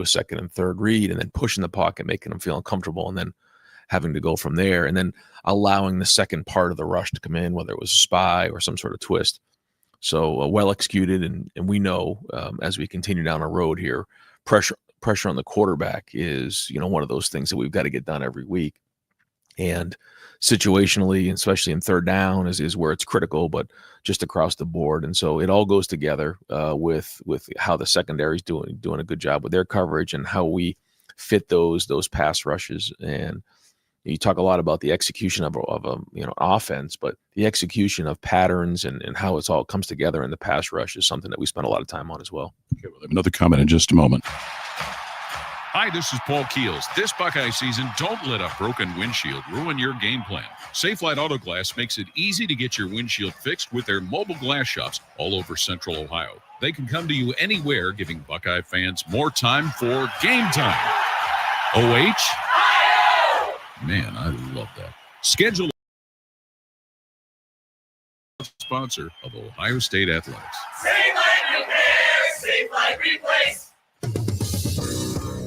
a second and third read, and then pushing the pocket, making them feel uncomfortable, and then having to go from there, and then allowing the second part of the rush to come in, whether it was a spy or some sort of twist. So well executed, and we know as we continue down our road here, pressure on the quarterback is one of those things that we've got to get done every week. And situationally, especially in third down, is where it's critical, but just across the board. And so it all goes together with how the secondary is doing a good job with their coverage and how we fit those pass rushes. And you talk a lot about the execution of offense, but the execution of patterns and how it's all comes together in the pass rush is something that we spend a lot of time on as well. Okay, we'll have another comment in just a moment. Hi, this is Paul Keels. This Buckeye season, don't let a broken windshield ruin your game plan. Safelite Auto Glass makes it easy to get your windshield fixed with their mobile glass shops all over Central Ohio. They can come to you anywhere, giving Buckeye fans more time for game time. OH? Man, I love that. Schedule sponsor of Ohio State Athletics. Safelite Repair, Safelite Replace.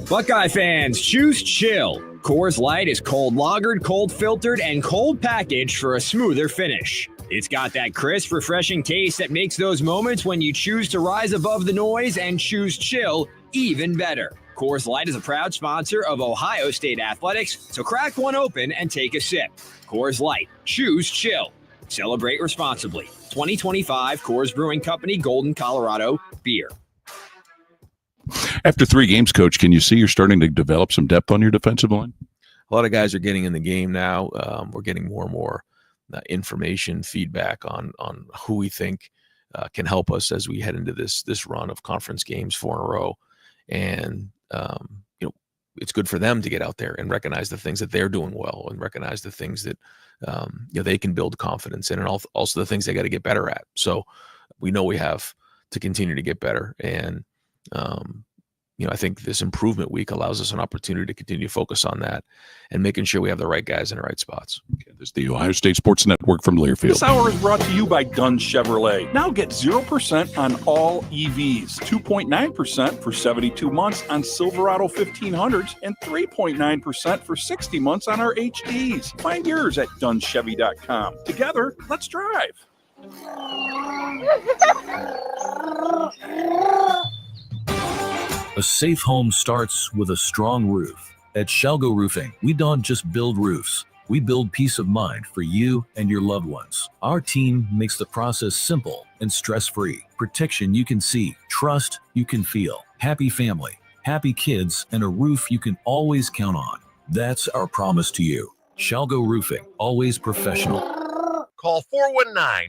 Buckeye fans, choose chill. Coors Light is cold lagered, cold filtered, and cold packaged for a smoother finish. It's got that crisp, refreshing taste that makes those moments when you choose to rise above the noise and choose chill even better. Coors Light is a proud sponsor of Ohio State Athletics, so crack one open and take a sip. Coors Light, choose chill. Celebrate responsibly. 2025 Coors Brewing Company, Golden, Colorado, beer. After 3 games, Coach, can you see you're starting to develop some depth on your defensive line? A lot of guys are getting in the game now. We're getting more and more information, feedback on who we think can help us as we head into this run of conference games 4 in a row. And it's good for them to get out there and recognize the things that they're doing well and recognize the things that they can build confidence in, and also the things they got to get better at. So we know we have to continue to get better. And I think this improvement week allows us an opportunity to continue to focus on that and making sure we have the right guys in the right spots. Okay, this is the Ohio State Sports Network from Learfield. This hour is brought to you by Dunn Chevrolet. Now get 0% on all EVs, 2.9% for 72 months on Silverado 1500s, and 3.9% for 60 months on our HDs. Find yours at DunnChevy.com. Together, let's drive. A safe home starts with a strong roof. At Shalgo Roofing, we don't just build roofs. We build peace of mind for you and your loved ones. Our team makes the process simple and stress-free. Protection you can see, trust you can feel, happy family, happy kids, and a roof you can always count on. That's our promise to you. Shalgo Roofing, always professional. Call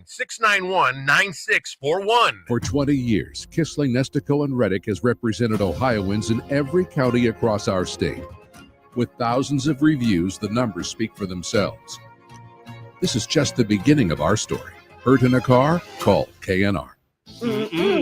419-691-9641. For 20 years, Kissling, Nestico, and Reddick has represented Ohioans in every county across our state. With thousands of reviews, the numbers speak for themselves. This is just the beginning of our story. Hurt in a car? Call KNR.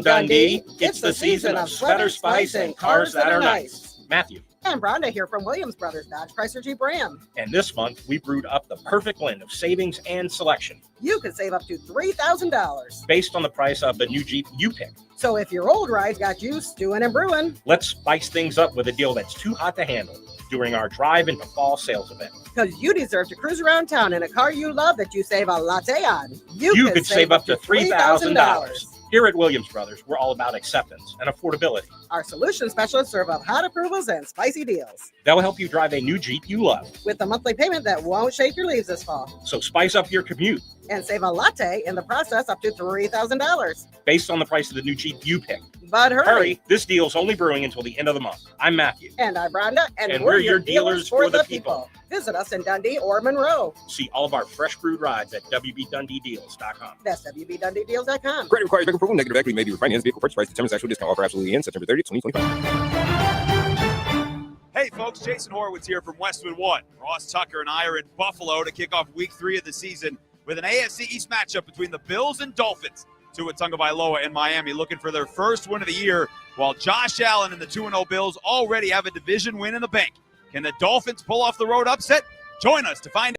Dundee, it's the season of sweater spice and cars that are nice. Matthew. And Rhonda here from Williams Brothers Dodge Chrysler Jeep Ram. And this month, we brewed up the perfect blend of savings and selection. You could save up to $3,000. Based on the price of the new Jeep you pick. So if your old ride's got you stewing and brewing, let's spice things up with a deal that's too hot to handle during our drive into fall sales event. Because you deserve to cruise around town in a car you love that you save a latte on. You could save up to $3,000. Here at Williams Brothers, we're all about acceptance and affordability. Our solution specialists serve up hot approvals and spicy deals. That will help you drive a new Jeep you love. With a monthly payment that won't shake your leaves this fall. So spice up your commute. And save a latte in the process up to $3,000. Based on the price of the new Jeep you pick. But hurry. This deal's only brewing until the end of the month. I'm Matthew. And I'm Rhonda. And we're your dealers for the people. Visit us in Dundee or Monroe. See all of our fresh brewed rides at WBDundeeDeals.com. That's WBDundeeDeals.com. Credit required. Bank approval. Negative equity may be refinanced. Vehicle purchase price determines actual discount offer absolutely ends September 30th, 2025. Hey folks, Jason Horowitz here from Westwood One. Ross Tucker and I are in Buffalo to kick off week 3 of the season with an AFC East matchup between the Bills and Dolphins. Tua Tagovailoa and Miami looking for their first win of the year, while Josh Allen and the 2-0 Bills already have a division win in the bank. Can the Dolphins pull off the road upset? Join us to find out.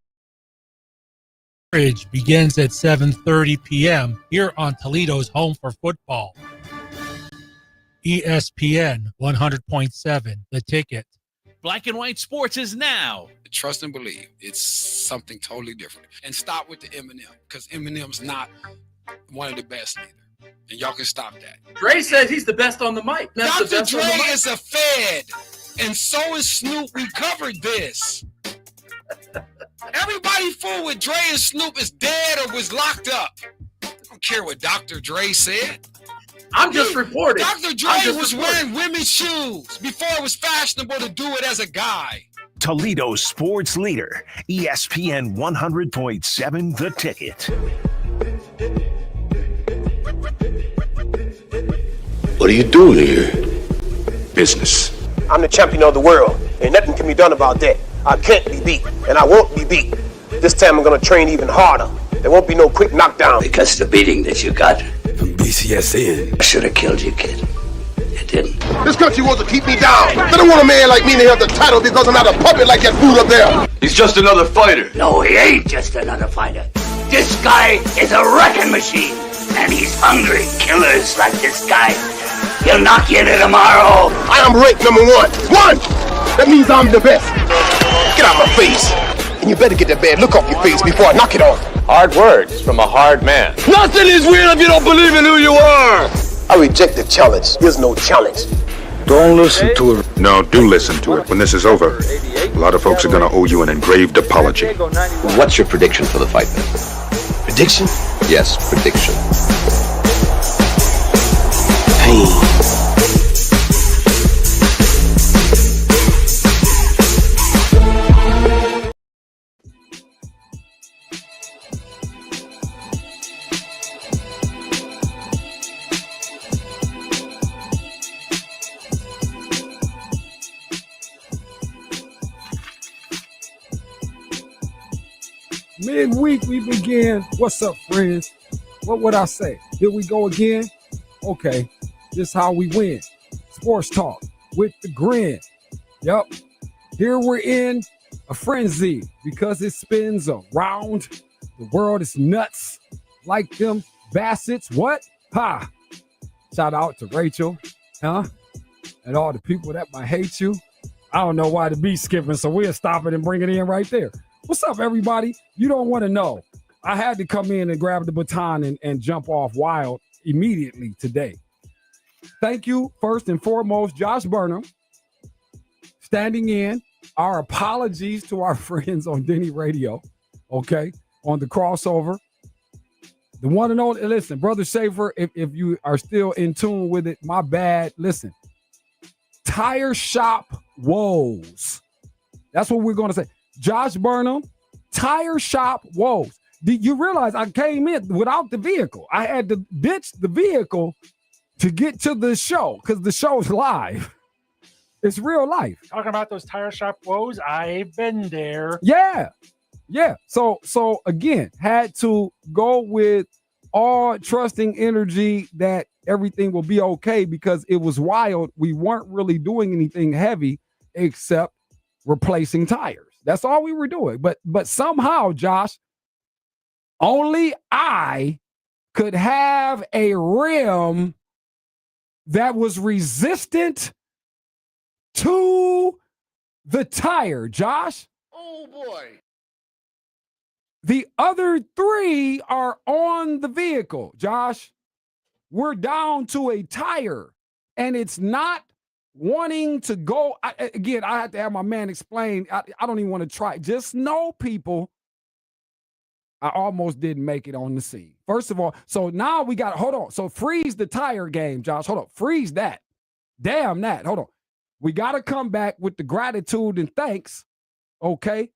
Coverage begins at 7:30 p.m. here on Toledo's Home for Football. ESPN 100.7, The Ticket. Black and White Sports is now. Trust and believe. It's something totally different. And stop with the Eminem, because Eminem's not one of the best either. And y'all can stop that. Dre says he's the best on the mic. That's Dr. Dre is a Fed, and so is Snoop. We covered this. Everybody fool with Dre and Snoop is dead or was locked up. I don't care what Dr. Dre said. I'm just reporting. Dr. Dre was wearing women's shoes before it was fashionable to do it as a guy. Toledo's sports leader, ESPN 100.7 The Ticket. What are you doing here? Business. I'm the champion of the world, and nothing can be done about that. I can't be beat, and I won't be beat. This time I'm gonna train even harder. There won't be no quick knockdown. Because the beating that you got from BCSN, I should have killed you, kid. You didn't. This country wants to keep me down. They don't want a man like me to have the title because I'm not a puppet like that fool up there. He's just another fighter. No, he ain't just another fighter. This guy is a wrecking machine, and he's hungry. Killers like this guy, he'll knock you into tomorrow. I am ranked number one. One! That means I'm the best. Get out my face. And you better get that bad look off your face before I knock it off. Hard words from a hard man. Nothing is real if you don't believe in who you are. I reject the challenge. There's no challenge. Don't listen to it. No, do listen to it. When this is over, a lot of folks are going to owe you an engraved apology. What's your prediction for the fight then? Prediction? Yes, prediction. Pain. Midweek we begin. What's up, friends? What would I say? Here we go again. Okay, this is how we win. Sports talk with the grin. Yep. Here we're in a frenzy because it spins around. The world is nuts like them Bassett's. What? Ha! Shout out to Rachel, huh? And all the people that might hate you. I don't know why the beat's skipping, so we'll stop it and bring it in right there. What's up, everybody? You don't want to know. I had to come in and grab the baton and jump off wild immediately today. Thank you, first and foremost, Josh Burnham, standing in. Our apologies to our friends on Denny Radio, okay, on the crossover. The one and only, listen, Brother Schaefer, if you are still in tune with it, my bad. Listen, tire shop woes. That's what we're going to say. Josh Burnham, tire shop woes. Did you realize I came in without the vehicle? I had to ditch the vehicle to get to the show because the show's live. It's real life. Talking about those tire shop woes, I've been there. Yeah. So again, had to go with all trusting energy that everything will be okay because it was wild. We weren't really doing anything heavy except replacing tires. That's all we were doing. But somehow, Josh, only I could have a rim that was resistant to the tire, Josh. Oh, boy. The other three are on the vehicle, Josh. We're down to a tire, and it's not wanting to go. I had to have my man explain. I don't even want to try. Just know, people, I almost didn't make it on the scene. First of all, so now we got, hold on. So freeze the tire game, Josh. Hold on. Freeze that. Damn that. Hold on. We got to come back with the gratitude and thanks, okay,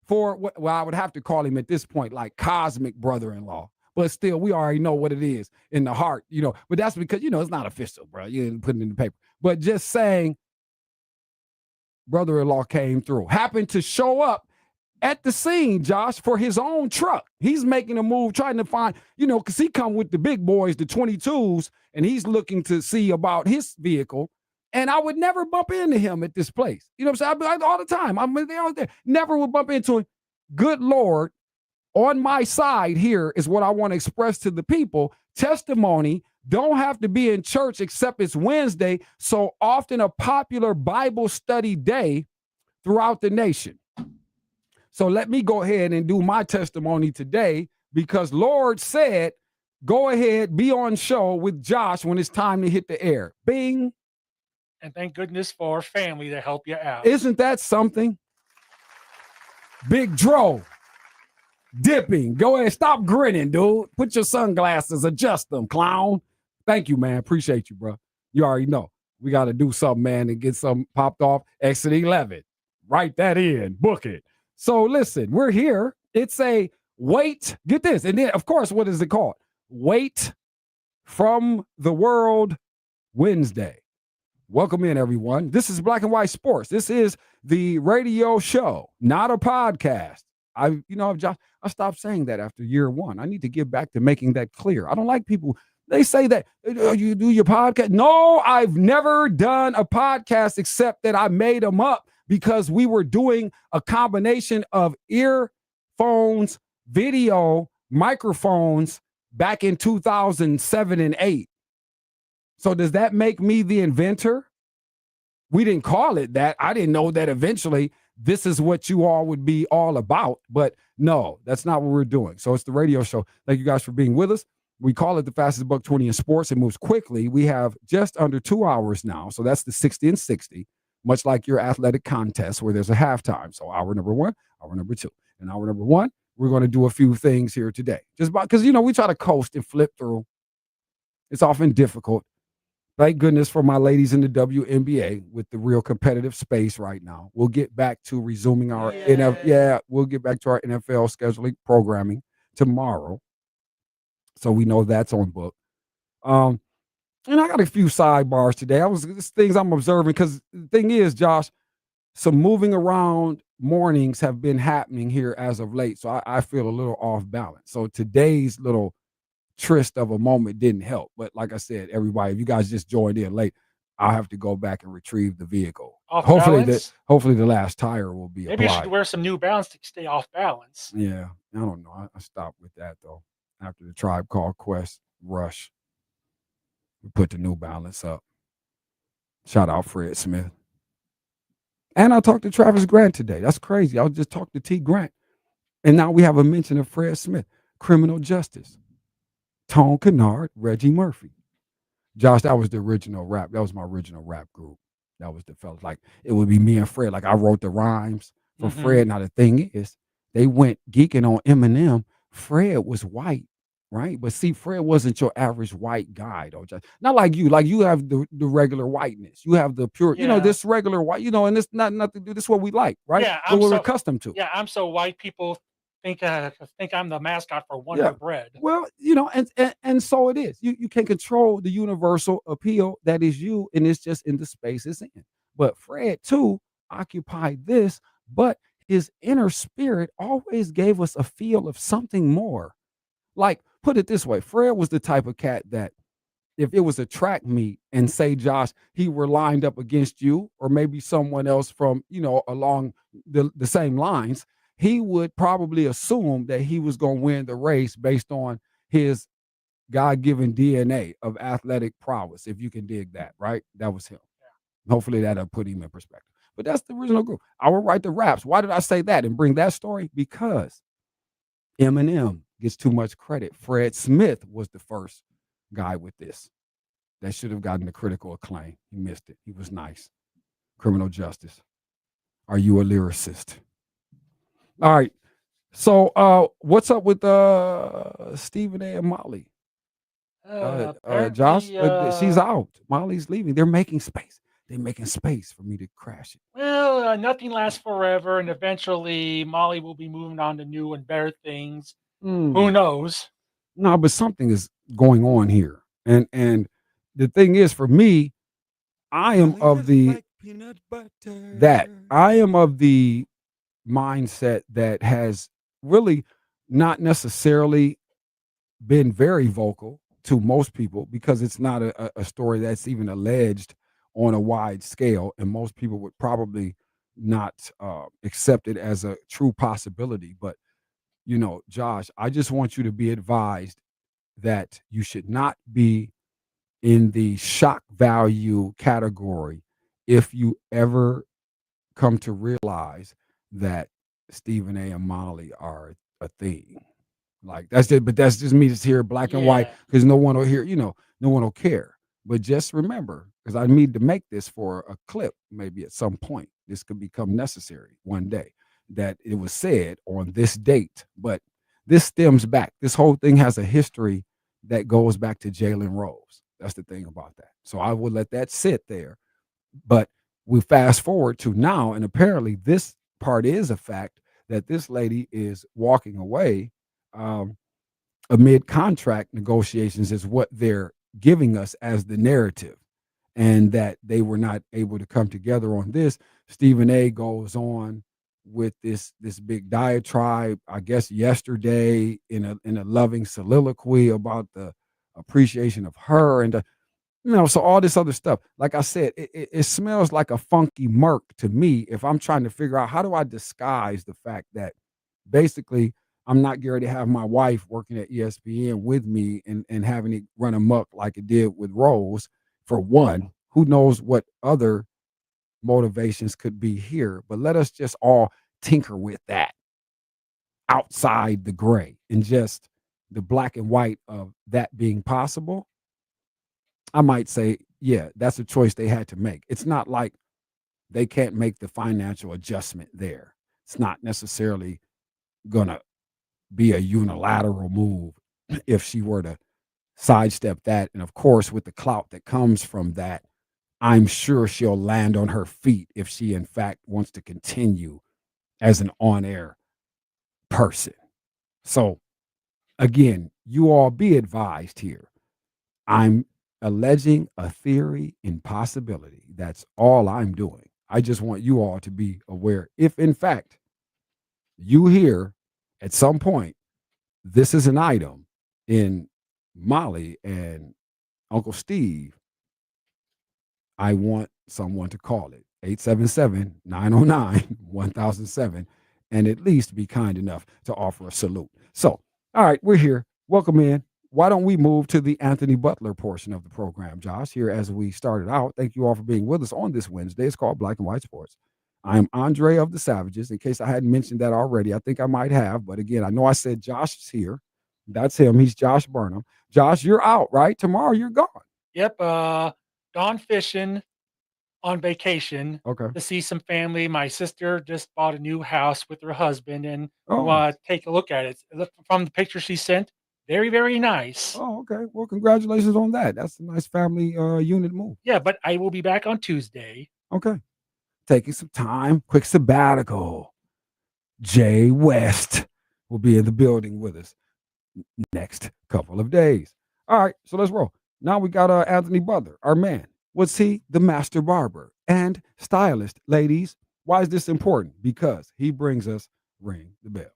for what, well, I would have to call him at this point like cosmic brother-in-law. But still, we already know what it is in the heart, But that's because, it's not official, bro. You didn't put it in the paper. But just saying, brother-in-law came through. Happened to show up at the scene, Josh, for his own truck. He's making a move, trying to find, because he come with the big boys, the 22s, and he's looking to see about his vehicle. And I would never bump into him at this place. You know what I'm saying? All the time. I'm there. Never would bump into him. Good Lord. On my side here is what I want to express to the people. Testimony don't have to be in church except it's Wednesday, so often a popular Bible study day throughout the nation. So let me go ahead and do my testimony today because Lord said, go ahead, be on show with Josh when it's time to hit the air. Bing. And thank goodness for family to help you out. Isn't that something? Big Dro. Dipping. Go ahead. Stop grinning, dude. Put your sunglasses, adjust them, clown. Thank you, man. Appreciate you, bro. You already know. We got to do something, man, and get something popped off. Exit 11. Write that in. Book it. So listen, we're here. It's a wait. Get this. And then, of course, what is it called? Wait from the World Wednesday. Welcome in, everyone. This is Black and White Sports. This is the radio show, not a podcast. I stopped saying that after year one. I need to get back to making that clear. I don't like people. They say that you do your podcast. No, I've never done a podcast except that I made them up because we were doing a combination of earphones, video, microphones back in 2007 and 8. So does that make me the inventor? We didn't call it that. I didn't know that eventually this is what you all would be all about. But no, that's not what we're doing. So it's the radio show. Thank you guys for being with us. We call it the fastest buck 20 in sports. It moves quickly. We have just under 2 hours now. So that's the 60 and 60, much like your athletic contest where there's a halftime. So hour number 1, hour number 2. And hour number 1, we're going to do a few things here today. Just because, we try to coast and flip through. It's often difficult. Thank goodness for my ladies in the WNBA with the real competitive space right now. We'll get back to resuming our we'll get back to our NFL scheduling programming tomorrow. So we know that's on book. And I got a few sidebars today. Things I'm observing because the thing is, Josh, some moving around mornings have been happening here as of late. So I feel a little off balance. So today's little tryst of a moment didn't help. But like I said, everybody, if you guys just joined in late, I'll have to go back and retrieve the vehicle. Hopefully the last tire will be applied. Maybe you should wear some New Balance to stay off balance. Yeah, I don't know. I stopped with that though. After the Tribe Called Quest rush, we put the New Balance up. Shout out Fred Smith. And I talked to Travis Grant today. That's crazy. I was just talking to T. Grant. And now we have a mention of Fred Smith. Criminal Justice. Tone Kennard, Reggie Murphy. Josh, that was the original rap. That was my original rap group. That was the fellas. Like, it would be me and Fred. Like, I wrote the rhymes for Fred. Now, the thing is, they went geeking on Eminem. Fred was white, right? But see, Fred wasn't your average white guy, though. Josh. Not like you. Like, you have the regular whiteness. You have the pure, this regular white, and it's nothing to do. This is what we like, right? Yeah, what we're accustomed to. Yeah, I'm so white people think I'm the mascot for Wonder Bread. Well, and so it is. You can control the universal appeal that is you, and it's just in the space it's in. But Fred too occupied this, but his inner spirit always gave us a feel of something more. Like, put it this way, Fred was the type of cat that if it was a track meet and say, Josh, he were lined up against you or maybe someone else from, along the same lines, he would probably assume that he was going to win the race based on his God-given DNA of athletic prowess, if you can dig that, right? That was him. Yeah. Hopefully that'll put him in perspective. But that's the original group. I would write the raps. Why did I say that and bring that story? Because Eminem gets too much credit. Fred Smith was the first guy with this that should have gotten the critical acclaim. He missed it. He was nice. Criminal Justice. Are you a lyricist? All right. So what's up with Stephen A. and Molly? Josh, she's out. Molly's leaving. They're making space. They're making space for me to crash it. Well, nothing lasts forever, and eventually Molly will be moving on to new and better things. Who knows? No, but something is going on here. And the thing is, for me, I am of the mindset that has really not necessarily been very vocal to most people because it's not a story that's even alleged on a wide scale, and most people would probably not accept it as a true possibility. But Josh, I just want you to be advised that you should not be in the shock value category if you ever come to realize that Stephen A. and Molly are a thing. Like that's it, but that's just me just here black and white because no one will hear, no one will care. But just remember, because I need to make this for a clip, maybe at some point, this could become necessary one day, that it was said on this date. But this stems back. This whole thing has a history that goes back to Jalen Rose. That's the thing about that. So I will let that sit there. But we fast forward to now, and apparently this part is a fact that this lady is walking away amid contract negotiations is what they're giving us as the narrative, and that they were not able to come together on this. Stephen A. goes on with this big diatribe, I guess yesterday in a loving soliloquy about the appreciation of her and so all this other stuff. Like I said, it smells like a funky murk to me if I'm trying to figure out how do I disguise the fact that basically I'm not going to have my wife working at ESPN with me and having it run amok like it did with Rose. For one, who knows what other motivations could be here, but let us just all tinker with that outside the gray and just the black and white of that being possible. I might say, yeah, that's a choice they had to make. It's not like they can't make the financial adjustment there. It's not necessarily going to be a unilateral move if she were to sidestep that. And of course, with the clout that comes from that, I'm sure she'll land on her feet if she, in fact, wants to continue as an on-air person. So, again, you all be advised here. I'm alleging a theory in possibility. That's all I'm doing. I just want you all to be aware. If, in fact, you hear at some point, this is an item in Molly and Uncle Steve, I want someone to call it 877-909-1007 and at least be kind enough to offer a salute. So, all right, we're here. Welcome in. Why don't we move to the Anthony Butler portion of the program, Josh, here as we started out. Thank you all for being with us on this Wednesday. It's called Black and White Sports. I am Andre of the Savages. In case I hadn't mentioned that already, I think I might have. But again, I know I said Josh is here. That's him. He's Josh Burnham. Josh, you're out, right? Tomorrow you're gone. Yep. Gone fishing on vacation to see some family. My sister just bought a new house with her husband, and we want to take a look at it. From the picture she sent, very, very nice. Oh, okay. Well, congratulations on that. That's a nice family unit move. Yeah, but I will be back on Tuesday. Okay. Taking some time, quick sabbatical. Jay West will be in the building with us next couple of days. All right, so let's roll. Now we got Anthony Butler, our man. Was he the master barber and stylist, ladies? Why is this important? Because he brings us Ring the Bell.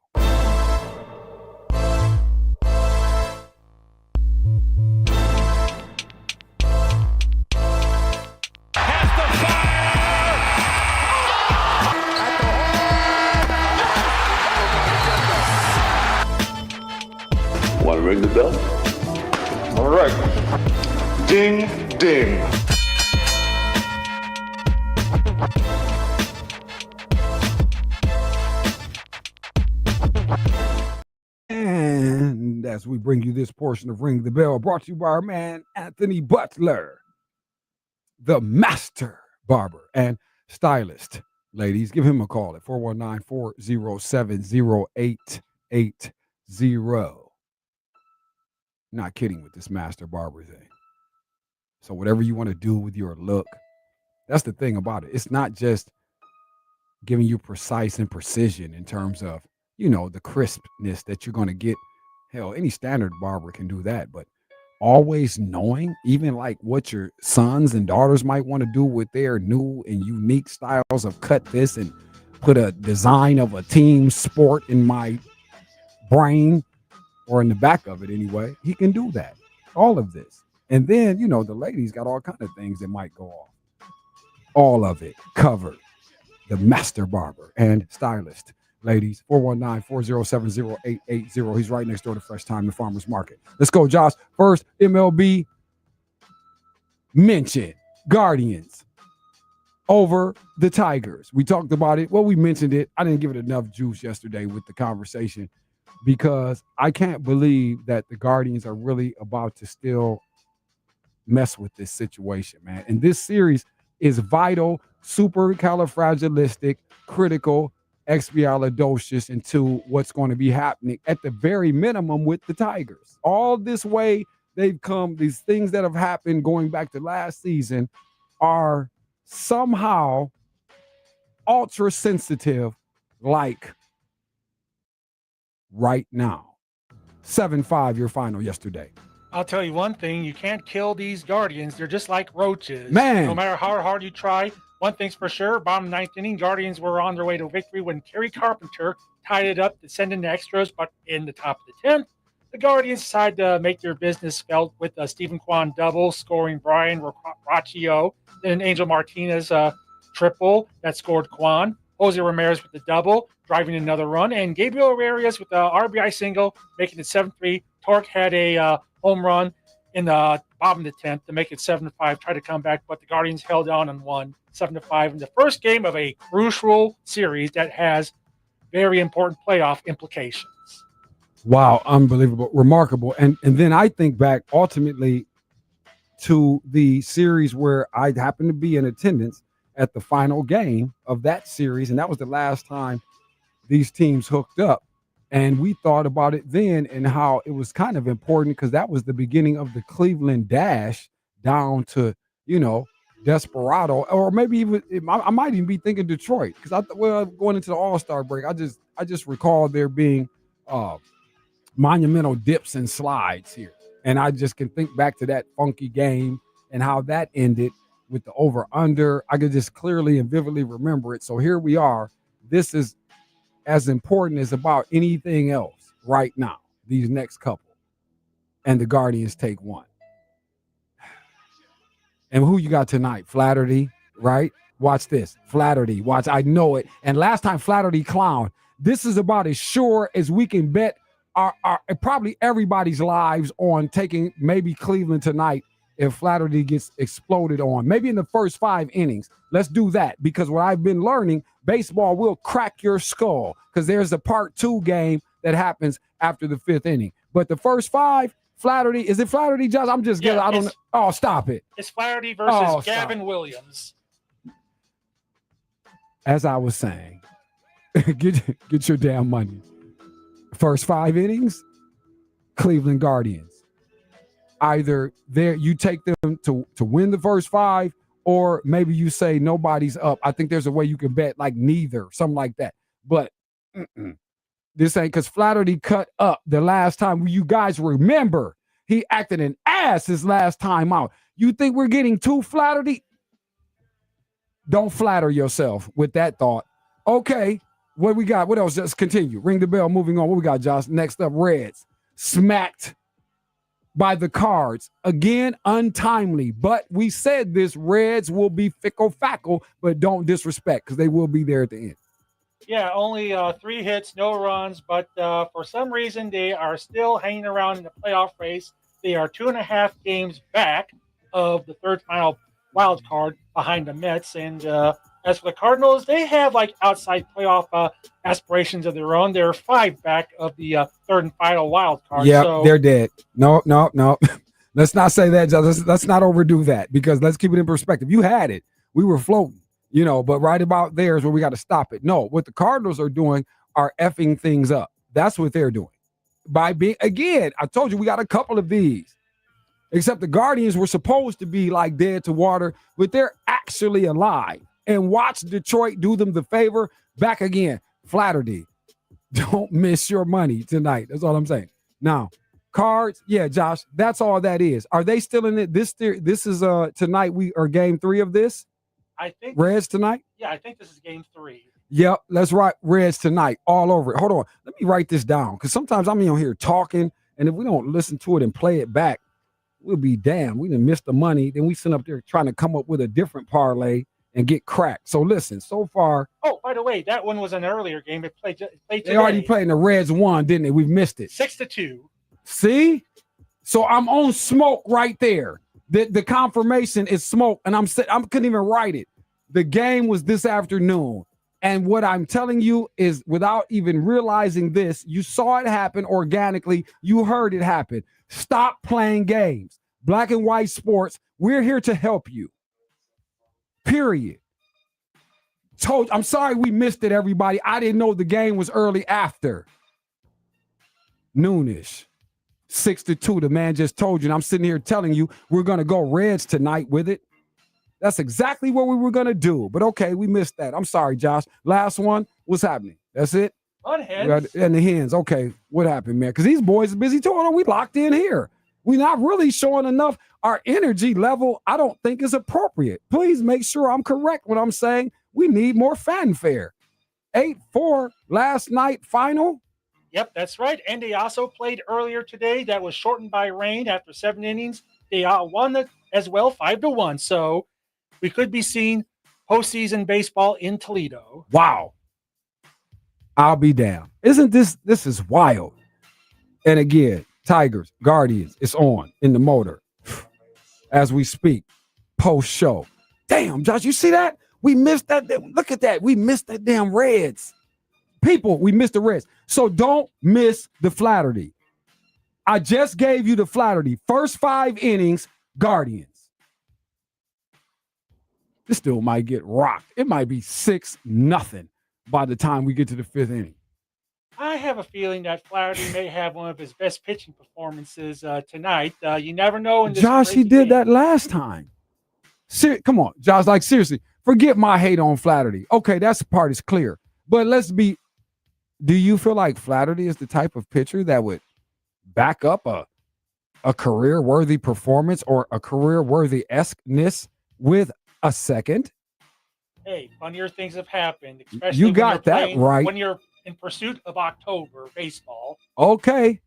Want to ring the bell? All right. Ding, ding. And as we bring you this portion of Ring the Bell, brought to you by our man, Anthony Butler, the master barber and stylist. Ladies, give him a call at 419-407-0880. Not kidding with this master barber thing. So whatever you want to do with your look, that's the thing about it. It's not just giving you precise and precision in terms of, the crispness that you're going to get. Hell, any standard barber can do that, but always knowing, even like what your sons and daughters might want to do with their new and unique styles of cut this and put a design of a team sport in my brain or in the back of it anyway. He can do that. All of this. And then, the ladies got all kinds of things that might go off. All of it covered. The master barber and stylist. Ladies, 419-407-0880. He's right next door to Fresh Time, the Farmers Market. Let's go, Josh. First, MLB mention Guardians over the Tigers. We talked about it. Well, we mentioned it. I didn't give it enough juice yesterday with the conversation because I can't believe that the Guardians are really about to still mess with this situation, man. And this series is vital, supercalifragilistic, critical, expialidocious into what's going to be happening at the very minimum with the Tigers. All this way they've come, these things that have happened going back to last season are somehow ultra sensitive, like right now. 7-5 your final yesterday. I'll tell you one thing, you can't kill these Guardians. They're just like roaches. Man. No matter how hard you try, one thing's for sure, bottom of the ninth inning, Guardians were on their way to victory when Kerry Carpenter tied it up to send in the extras, but in the top of the 10th, the Guardians decided to make their business felt with Stephen Kwan double, scoring Brian Rocchio, then Angel Martinez triple that scored Kwan, Jose Ramirez with the double, driving another run, and Gabriel Arias with the RBI single, making it 7-3. Torque had a home run in the bottom of the 10th to make it 7-5, try to come back, but the Guardians held on and won 7-5 in the first game of a crucial series that has very important playoff implications. Wow, unbelievable, remarkable. And then I think back ultimately to the series where I happened to be in attendance at the final game of that series, and that was the last time these teams hooked up. And we thought about it then and how it was kind of important because that was the beginning of the Cleveland dash down to, Desperado, or maybe even I might even be thinking Detroit because going into the All-Star break, I just recall there being monumental dips and slides here, and I just can think back to that funky game and how that ended with the over/under. I could just clearly and vividly remember it. So here we are. This is as important as about anything else right now, these next couple. And the Guardians take one. And who you got tonight? Flaherty, right? Watch this. Flaherty. Watch. I know it. And last time Flaherty clowned. This is about as sure as we can bet our probably everybody's lives on taking maybe Cleveland tonight if Flaherty gets exploded on. Maybe in the first 5 innings. Let's do that because what I've been learning, baseball will crack your skull because there's a part 2 game that happens after the 5th inning. But the first 5, Flaherty, is it Flaherty, Josh? I'm just getting, I don't know. Oh, stop it. It's Flaherty versus Gavin Williams. As I was saying, get your damn money. First 5 innings, Cleveland Guardians. Either there you take them to win the first 5, or maybe you say nobody's up. I think there's a way you can bet like neither, something like that. But this ain't because Flaherty cut up the last time. You guys remember he acted an ass his last time out. You think we're getting too Flaherty? Don't flatter yourself with that thought. Okay, what we got? What else? Just continue. Ring the bell. Moving on. What we got, Josh? Next up, Reds. Smacked by the Cards. Again, untimely. But we said this, Reds will be fickle-fackle, but don't disrespect because they will be there at the end. Yeah, only 3 hits, no runs, but for some reason they are still hanging around in the playoff race. They are 2.5 games back of the third final wild card behind the Mets. And as for the Cardinals, they have like outside playoff aspirations of their own. They're 5 back of the third and final wild card. Yeah, so they're dead. No. Let's not say that. Let's not overdo that because let's keep it in perspective. You had it. We were floating. But right about there is where we got to stop it. No, what the Cardinals are doing are effing things up. That's what they're doing. By being, again, I told you we got a couple of these. Except the Guardians were supposed to be like dead to water, but they're actually alive. And watch Detroit do them the favor. Back again, Flaherty. Don't miss your money tonight. That's all I'm saying. Now, Cards, yeah, Josh, that's all that is. Are they still in it? This is tonight game 3 of this? I think Reds tonight? Yeah, I think this is game 3. Yep, let's write Reds tonight all over it. Hold on. Let me write this down because sometimes I'm in here talking, and if we don't listen to it and play it back, we'll be damned. We done missed the money. Then we sit up there trying to come up with a different parlay and get cracked. So listen, so far. Oh, by the way, that one was an earlier game. It played today. They already played, and the Reds won, didn't they? We've missed it. 6-2. See? So I'm on smoke right there. The confirmation is smoke, and I couldn't even write it. The game was this afternoon, and what I'm telling you is, without even realizing this, you saw it happen organically. You heard it happen. Stop playing games. Black and White Sports, we're here to help you. Period. I'm sorry we missed it, everybody. I didn't know the game was early after. Noonish. 6-2. The man just told you, and I'm sitting here telling you we're going to go Reds tonight with it. That's exactly what we were going to do. But okay, we missed that. I'm sorry, Josh. Last one. What's happening? That's it? On Hens. And the Hens. Okay, what happened, man? Because these boys are busy talking. We locked in here. We're not really showing enough. Our energy level, I don't think, is appropriate. Please make sure I'm correct when I'm saying we need more fanfare. 8-4 last night final. Yep, that's right. And they also played earlier today. That was shortened by rain after 7 innings. They won it as well, 5-1. So we could be seeing postseason baseball in Toledo. Wow. I'll be damned. Isn't this is wild? And again, Tigers, Guardians, it's on in the motor as we speak, post-show. Damn, Josh, you see that? We missed that. Look at that. We missed that damn Reds. People, we missed the Reds. So don't miss the Flattery. I just gave you the Flattery. First 5 innings, Guardians. This still might get rocked. It might be 6-0 by the time we get to the 5th inning. I have a feeling that Flaherty may have one of his best pitching performances tonight. You never know. In this Josh, he did that last time. Come on, Josh, like seriously, forget my hate on Flaherty. Okay, that part is clear. But do you feel like Flaherty is the type of pitcher that would back up a career-worthy performance or a career-worthy-esqueness with a second? Hey, funnier things have happened, especially You got that right. When you're in pursuit of October baseball. Okay.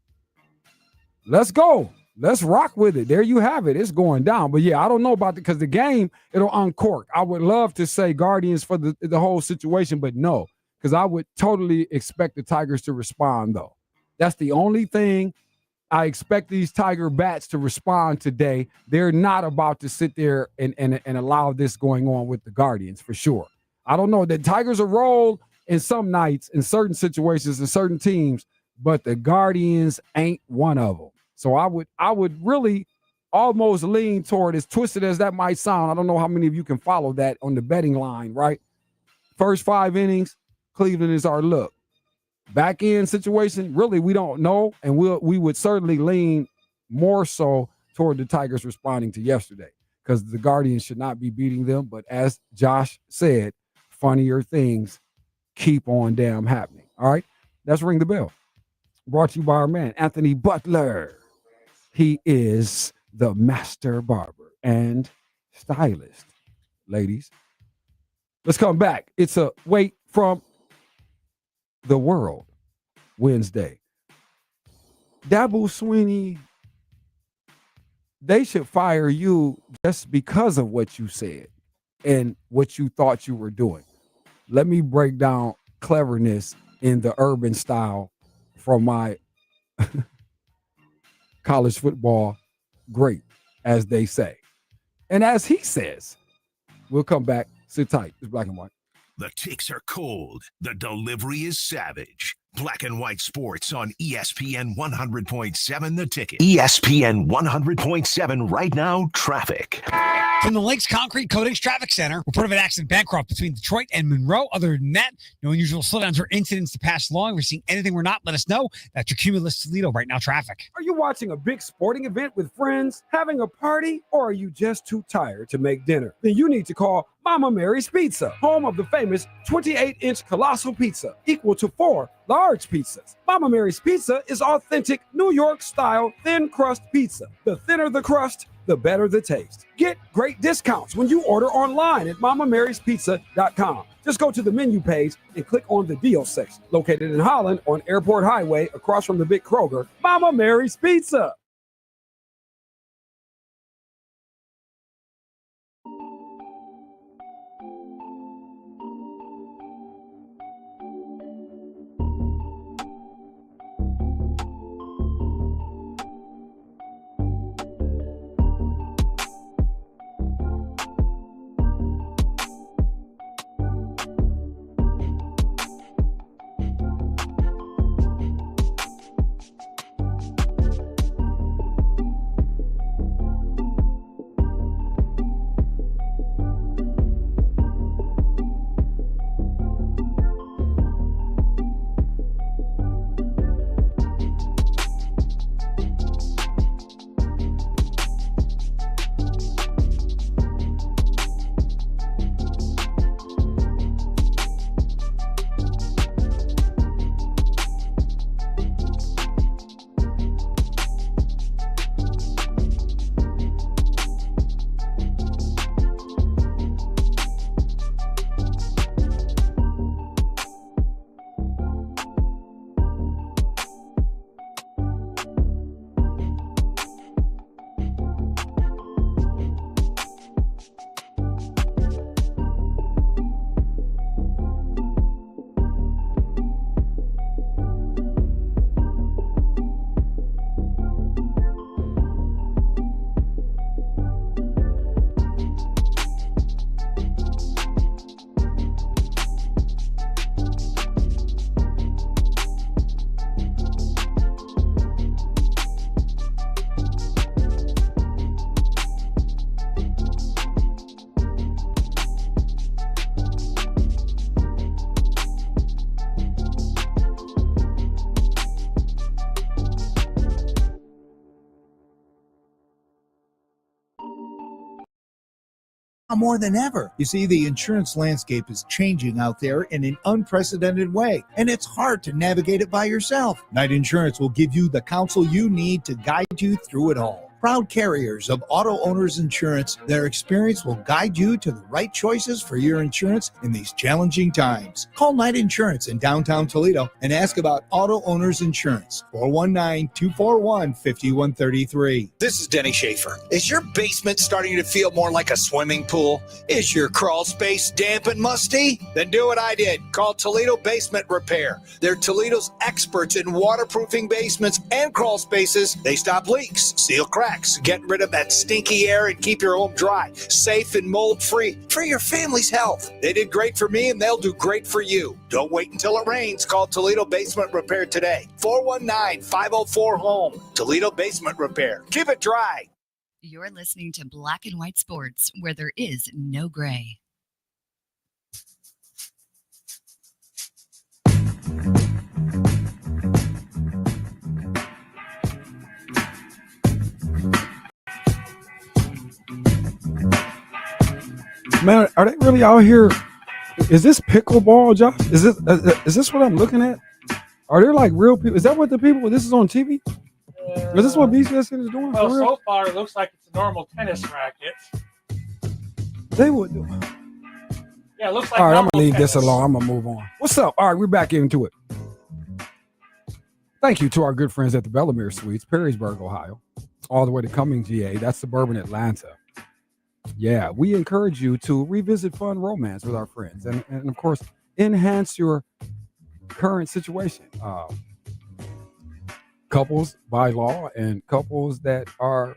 Let's go. Let's rock with it. There you have it. It's going down. But yeah, I don't know about it because the game, it'll uncork. I would love to say Guardians for the whole situation, but no, because I would totally expect the Tigers to respond, though. That's the only thing I expect these Tiger bats to respond today. They're not about to sit there and allow this going on with the Guardians, for sure. I don't know. The Tigers are rolled in some nights, in certain situations, in certain teams, but the Guardians ain't one of them. So I would really almost lean toward, as twisted as that might sound. I don't know how many of you can follow that on the betting line, right? First 5 innings, Cleveland is our look. Back end situation, really, we don't know, and we would certainly lean more so toward the Tigers responding to yesterday, because the Guardians should not be beating them. But as Josh said, funnier things keep on damn happening. All right, let's ring the bell. Brought to you by our man, Anthony Butler. He is the master barber and stylist. Ladies, let's come back. It's a Wait from the World Wednesday. Dabo Sweeney, they should fire you just because of what you said and what you thought you were doing. Let me break down cleverness in the urban style from my college football great, as they say. And as he says, we'll come back. Sit tight. It's Black and White. The ticks are cold. The delivery is savage. Black and White Sports on ESPN 100.7 The Ticket. ESPN 100.7 right now, traffic. From the Lakes Concrete Coatings Traffic Center, report of an accident Bancroft between Detroit and Monroe. Other than that, no unusual slowdowns or incidents to pass along. If you're seeing anything we're not, let us know. That's your Cumulus Toledo right now traffic. Are you watching a big sporting event with friends, having a party, or are you just too tired to make dinner? Then you need to call Mama Mary's Pizza, home of the famous 28-inch colossal pizza, equal to 4 large pizzas. Mama Mary's Pizza is authentic New York-style thin crust pizza. The thinner the crust, the better the taste. Get great discounts when you order online at MamaMarysPizza.com. Just go to the menu page and click on the deal section. Located in Holland on Airport Highway across from the big Kroger, Mama Mary's Pizza. more than ever. You see, the insurance landscape is changing out there in an unprecedented way, and it's hard to navigate it by yourself. Knight Insurance will give you the counsel you need to guide you through it all. Proud carriers of Auto Owners Insurance, their experience will guide you to the right choices for your insurance in these challenging times. Call Knight Insurance in downtown Toledo and ask about Auto Owners Insurance. 419-241-5133. This is Denny Schaefer. Is your basement starting to feel more like a swimming pool? Is your crawl space damp and musty? Then do what I did. Call Toledo Basement Repair. They're Toledo's experts in waterproofing basements and crawl spaces. They stop leaks, seal cracks, get rid of that stinky air, and keep your home dry, safe, and mold-free for your family's health. They did great for me, and they'll do great for you. Don't wait until it rains. Call Toledo Basement Repair today. 419-504-HOME. Toledo Basement Repair. Keep it dry. You're listening to Black and White Sports, where there is no gray. Man, are they really out here? Is this pickleball, Josh? Is this what I'm looking at? Are there like real people? Is that what the people? This is on TV? Is this what BCSN is doing? Well, for real? so far it looks like it's a normal tennis racket. They would do. Yeah, it looks like. All right, I'm gonna leave tennis. this alone. I'm gonna move on. What's up? All right, we're back into it. Thank you to our good friends at the Bellamere Suites, Perrysburg, Ohio, all the way to Cumming, GA. That's suburban Atlanta. Yeah, we encourage you to revisit fun romance with our friends and of course, enhance your current situation. Couples by law and couples that are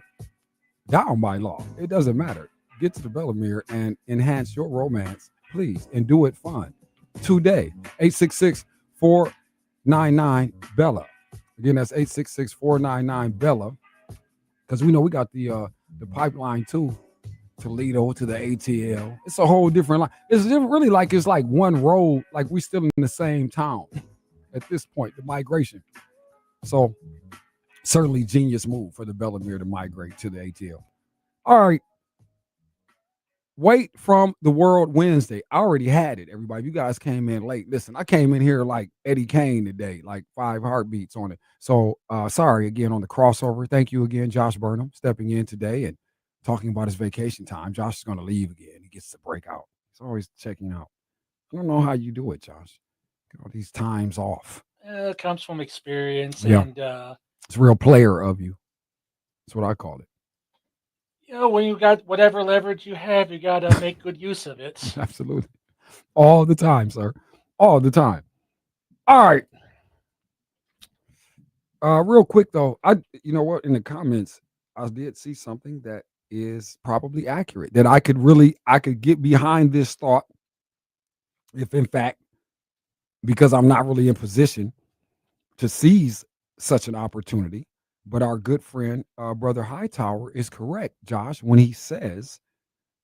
down by law. It doesn't matter. Get to the Bellamere and enhance your romance, please, and do it fun today. 866-499-BELLA. Again, that's 866-499-BELLA. Because we know we got the pipeline too. Toledo to the ATL. It's a whole different line. It's really like it's like one road, like we still in the same town at this point, the migration. So certainly genius move for the Bellamere to migrate to the ATL. All right. Wait from the World Wednesday. I already had it, everybody. You guys came in late. Listen, I came in here like Eddie Kane today, like 5 heartbeats on it. So sorry again on the crossover. Thank you again, Josh Burnham, stepping in today and talking about his vacation time. Josh is going to leave again. He gets to break out. He's always checking out. I don't know how you do it, Josh. Get all these times off. It comes from experience. Yeah. And, it's a real player of you. That's what I call it. you know, when you got whatever leverage you have, you got to make good use of it. Absolutely. All the time, sir. All the time. All right. Real quick, though, you know what? In the comments, I did see something that is probably accurate, that I could get behind this thought if in fact, because I'm not really in position to seize such an opportunity, but our good friend, Brother Hightower, is correct, Josh, when he says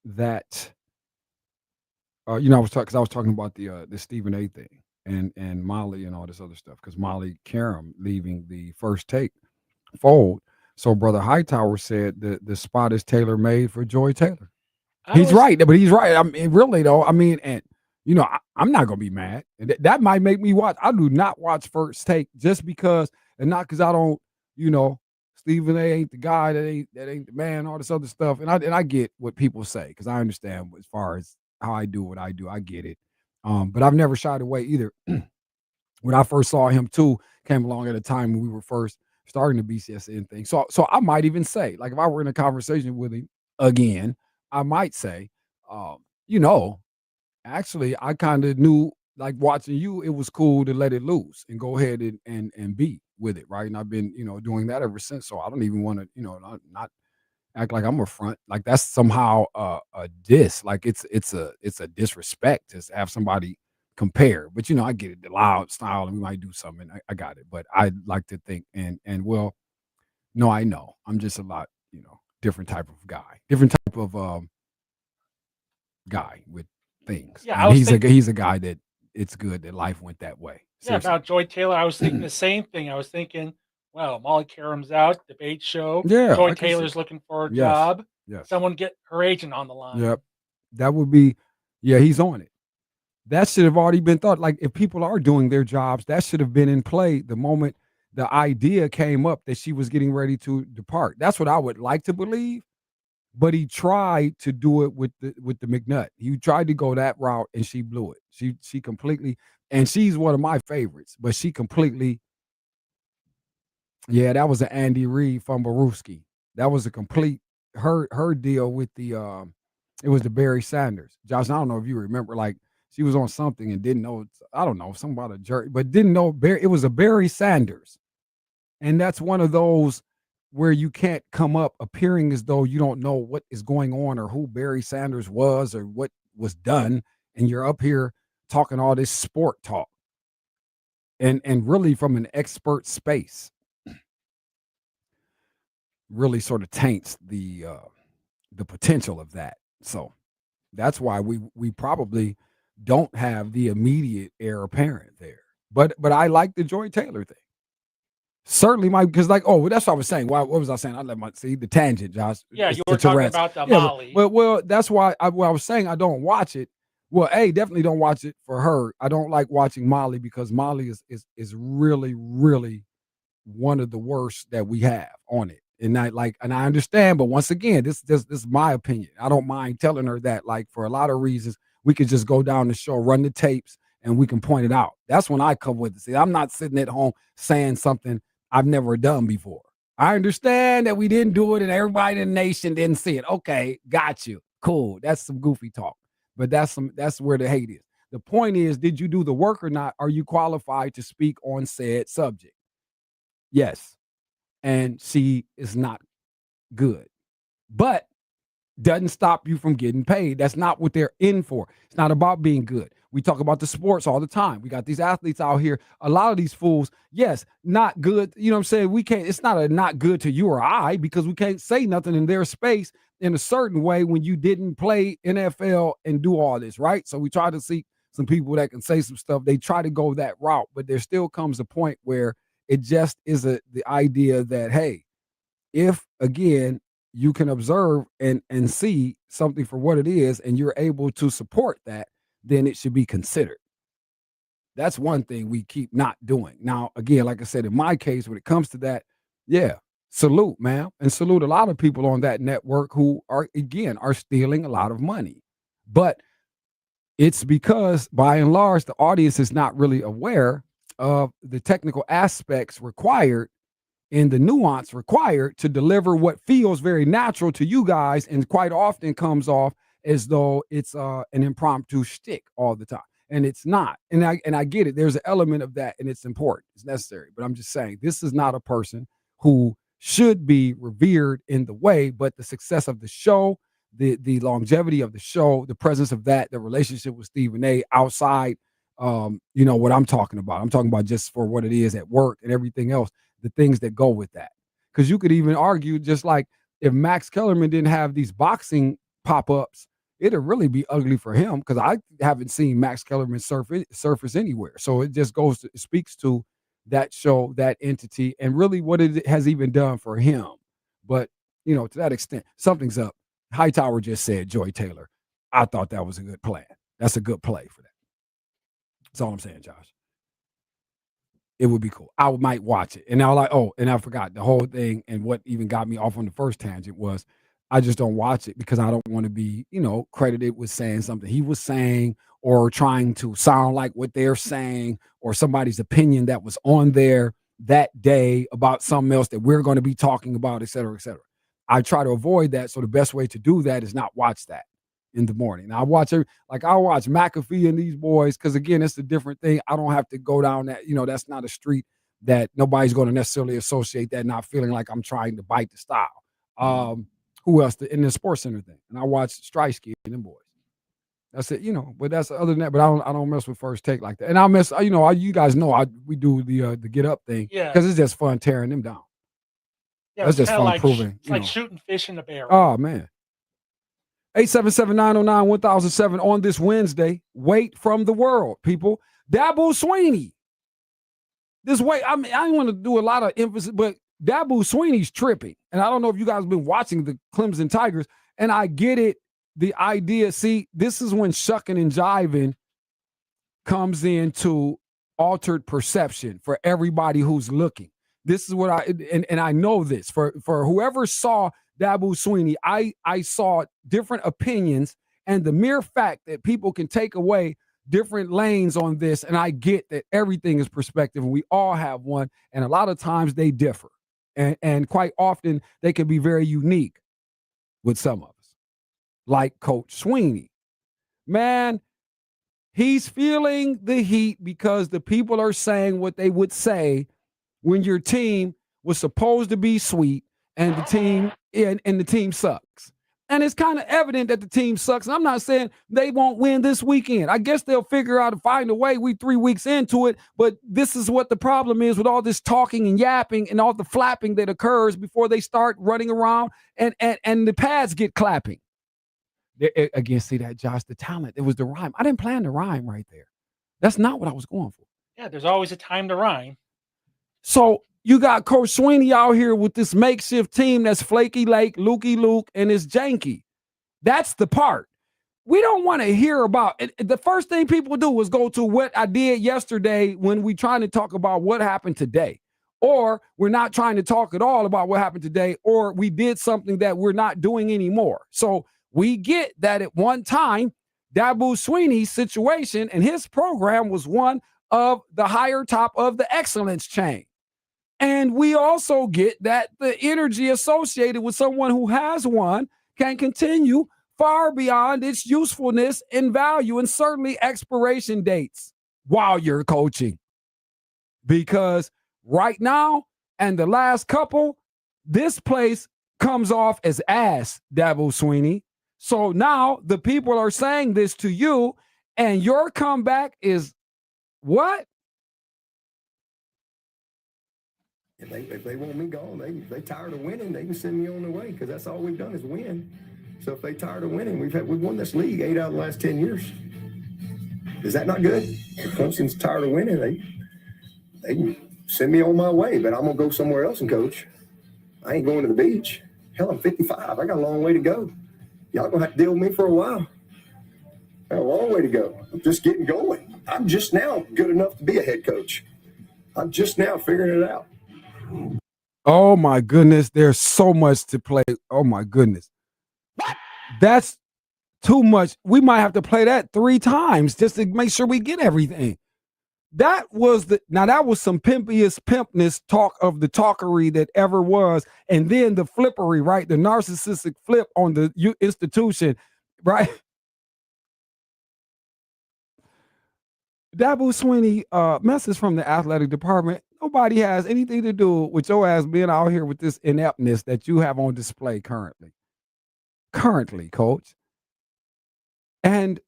that, you know, I was talking about the Stephen A thing and Molly and all this other stuff, because Molly Qerim leaving the First Take fold. So Brother Hightower said that the spot is tailor-made for Joy Taylor. He's right, but he's right. I mean, really though, I mean, and you know, I'm not gonna be mad. And that might make me watch. I do not watch First Take just because, and not because I don't, you know, Stephen A ain't the guy, that ain't the man, all this other stuff. And I get what people say, because I understand as far as how I do what I do. I get it. But I've never shied away either. When I first saw him too, came along at a time when we were first starting the BCSN thing. So I might even say, like, if I were in a conversation with him again, I might say, you know, actually, I kind of knew, like, watching you, it was cool to let it loose and go ahead and be with it, right? And I've been, you know, doing that ever since. So I don't even want to, you know, not act like I'm a front, like that's somehow a diss, like it's a disrespect to have somebody compare. But you know, I get it, the loud style, and we might do something. I got it, but I like to think and well, no, I know I'm just a lot, you know, different type of guy, different type of guy with things. Yeah, and he's a guy that it's good that life went that way. Seriously. Yeah, about Joy Taylor, I was thinking the same thing. I was thinking, well, Molly Qerim's out, debate show. Yeah, Joy Taylor's looking for a job. Yes. Someone get her agent on the line. Yep. That would be, yeah, he's on it. That should have already been thought. Like, if people are doing their jobs, that should have been in play the moment the idea came up that she was getting ready to depart. That's what I would like to believe. But he tried to do it with the McNutt. He tried to go that route, and she blew it. She completely, and she's one of my favorites, but she completely, yeah, that was an Andy Reid from Baruski. That was a complete her deal with the it was the Barry Sanders. Josh, I don't know if you remember, like, she was on something and didn't know, I don't know, something about a jury, but didn't know it was a Barry Sanders. And that's one of those where you can't come up appearing as though you don't know what is going on or who Barry Sanders was or what was done, and you're up here talking all this sport talk and really from an expert space. Really sort of taints the potential of that. So that's why we probably don't have the immediate heir apparent there. But I like the Joy Taylor thing. Certainly, because like, oh, well, that's what I was saying. What was I saying? I let my see the tangent, Josh. Yeah, you were talking about the Molly. Well, that's why I was saying I don't watch it. Well, definitely don't watch it for her. I don't like watching Molly because Molly is really, really one of the worst that we have on it. And I understand, but once again, this is my opinion. I don't mind telling her that, like, for a lot of reasons, we could just go down the show, run the tapes, and we can point it out. That's when I come with it. See, I'm not sitting at home saying something I've never done before. I understand that we didn't do it and everybody in the nation didn't see it. Okay, got you. Cool. That's some goofy talk. But that's where the hate is. The point is, did you do the work or not? Are you qualified to speak on said subject? Yes. And she is not good. But doesn't stop you from getting paid. That's not what they're in for. It's not about being good. We talk about the sports all the time. We got these athletes out here. A lot of these fools, yes, not good. You know what I'm saying? We can't, it's not good to you or I, because we can't say nothing in their space in a certain way when you didn't play NFL and do all this, right? So we try to seek some people that can say some stuff. They try to go that route, but there still comes a point where it just is the idea that, hey, if, again, you can observe and see something for what it is, and you're able to support that, then it should be considered. That's one thing we keep not doing. Now, again, like I said, in my case, when it comes to that, yeah, salute, man. And salute a lot of people on that network who are stealing a lot of money. But it's because, by and large, the audience is not really aware of the technical aspects required and the nuance required to deliver what feels very natural to you guys, and quite often comes off as though it's an impromptu shtick all the time. And it's not. And I get it. There's an element of that, and it's important. It's necessary. But I'm just saying, this is not a person who should be revered in the way, but the success of the show, the longevity of the show, the presence of that, the relationship with Stephen A. outside, what I'm talking about. I'm talking about just for what it is at work and everything else, the things that go with that. Because you could even argue, just like if Max Kellerman didn't have these boxing pop-ups, it'd really be ugly for him, because I haven't seen Max Kellerman surface anywhere. So it just speaks to that show, that entity, and really what it has even done for him. But, to that extent, something's up. Hightower just said Joy Taylor. I thought that was a good plan. That's a good play for that. That's all I'm saying, Josh. It would be cool. I might watch it. And I was like, and I forgot the whole thing. And what even got me off on the first tangent was I just don't watch it because I don't want to be, credited with saying something he was saying, or trying to sound like what they're saying, or somebody's opinion that was on there that day about something else that we're going to be talking about, et cetera, et cetera. I try to avoid that. So the best way to do that is not watch that in the morning. Now, I watch McAfee and these boys, because again, it's a different thing. I don't have to go down that, that's not a street that nobody's going to necessarily associate that, not feeling like I'm trying to bite the style. Who else in the Sports Center thing? And I watch Strysky and them boys. That's it, but that's other than that, but I don't mess with First Take like that. And I mess, you guys know we do the Get Up thing, because it's just fun tearing them down. Yeah, that's just fun proving. It's like shooting fish in the barrel. Oh man. 877-909-1007 on this Wednesday. Weight from the world, people. Dabo Sweeney. This weight, I don't want to do a lot of emphasis, but Dabo Sweeney's tripping. And I don't know if you guys have been watching the Clemson Tigers, and I get it the idea, see, this is when shucking and jiving comes into altered perception for everybody who's looking. This is what and I know this for whoever saw Dabo Sweeney, I saw different opinions, and the mere fact that people can take away different lanes on this, and I get that everything is perspective, and we all have one, and a lot of times they differ, and quite often they can be very unique with some of us, like Coach Sweeney. Man, he's feeling the heat because the people are saying what they would say when your team was supposed to be sweet and the team sucks. And it's kind of evident that the team sucks. And I'm not saying they won't win this weekend. I guess they'll figure out to find a way. We 3 weeks into it, but this is what the problem is with all this talking and yapping and all the flapping that occurs before they start running around and the pads get clapping. Again, see that, Josh, the talent. It was the rhyme. I didn't plan the rhyme right there. That's not what I was going for. Yeah, there's always a time to rhyme. So you got Coach Sweeney out here with this makeshift team that's Flaky Lake, Lukey Luke, and it's janky. That's the part. We don't want to hear about it. The first thing people do is go to what I did yesterday when we trying to talk about what happened today. Or we're not trying to talk at all about what happened today, or we did something that we're not doing anymore. So we get that at one time, Dabo Sweeney's situation and his program was one of the higher top of the excellence chain. And we also get that the energy associated with someone who has one can continue far beyond its usefulness and value, and certainly expiration dates while you're coaching. Because right now, and the last couple, this place comes off as ass, Dabo Sweeney. So now the people are saying this to you, and your comeback is what? If they want me gone, they tired of winning, they can send me on the way, because that's all we've done is win. So if they tired of winning, we've won this league 8 out of the last 10 years. Is that not good? If Clemson's tired of winning, they can send me on my way, but I'm gonna go somewhere else and coach. I ain't going to the beach. Hell, I'm 55. I got a long way to go. Y'all gonna have to deal with me for a while. I got a long way to go. I'm just getting going. I'm just now good enough to be a head coach. I'm just now figuring it out. Oh my goodness, there's so much to play. Oh my goodness. What? That's too much. We might have to play that 3 times just to make sure we get everything. That was some pimpiest pimpness talk of the talkery that ever was. And then the flippery, right? The narcissistic flip on the institution, right? Dabo Sweeney, message from the athletic department. Nobody has anything to do with your ass being out here with this ineptness that you have on display currently. Currently, coach. And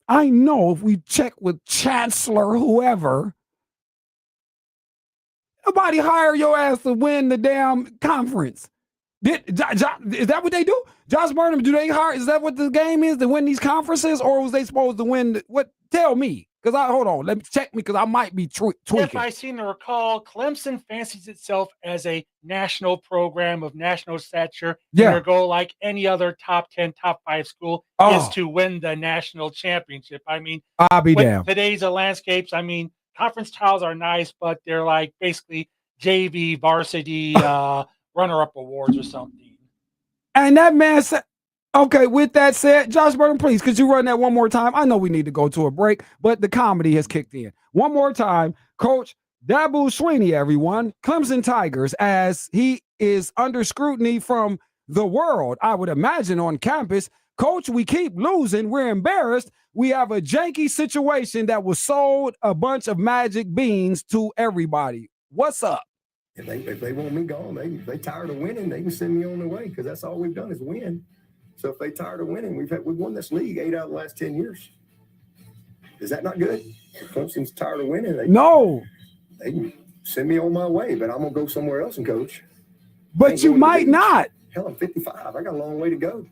I know if we check with Chancellor, whoever, nobody hire your ass to win the damn conference. Is that what they do? Josh Burnham, do they hire? Is that what the game is, to win these conferences, or was they supposed to win? What? Tell me, because hold on, let me check me, because I might be tweaking. If I seem to recall, Clemson fancies itself as a national program of national stature. Yeah. Their goal, like any other top 10, top 5 school, is to win the national championship. I mean, I'll be damned. Today's landscapes, I mean, conference titles are nice, but they're like basically JV, varsity, runner-up awards or something. And that man said, okay, with that said, Josh Burton, please, could you run that one more time? I know we need to go to a break, but the comedy has kicked in. One more time, Coach Dabo Sweeney, everyone, Clemson Tigers, as he is under scrutiny from the world, I would imagine, on campus. Coach, we keep losing. We're embarrassed. We have a janky situation that was sold a bunch of magic beans to everybody. What's up? If they want me gone, they tired of winning, they can send me on the way, because that's all we've done is win. So if they tired of winning, we've won this league 8 out of the last 10 years. Is that not good? If Clemson's tired of winning, they can send me on my way, but I'm gonna go somewhere else and coach. But you might not. Hell, I'm 55. I got a long way to go.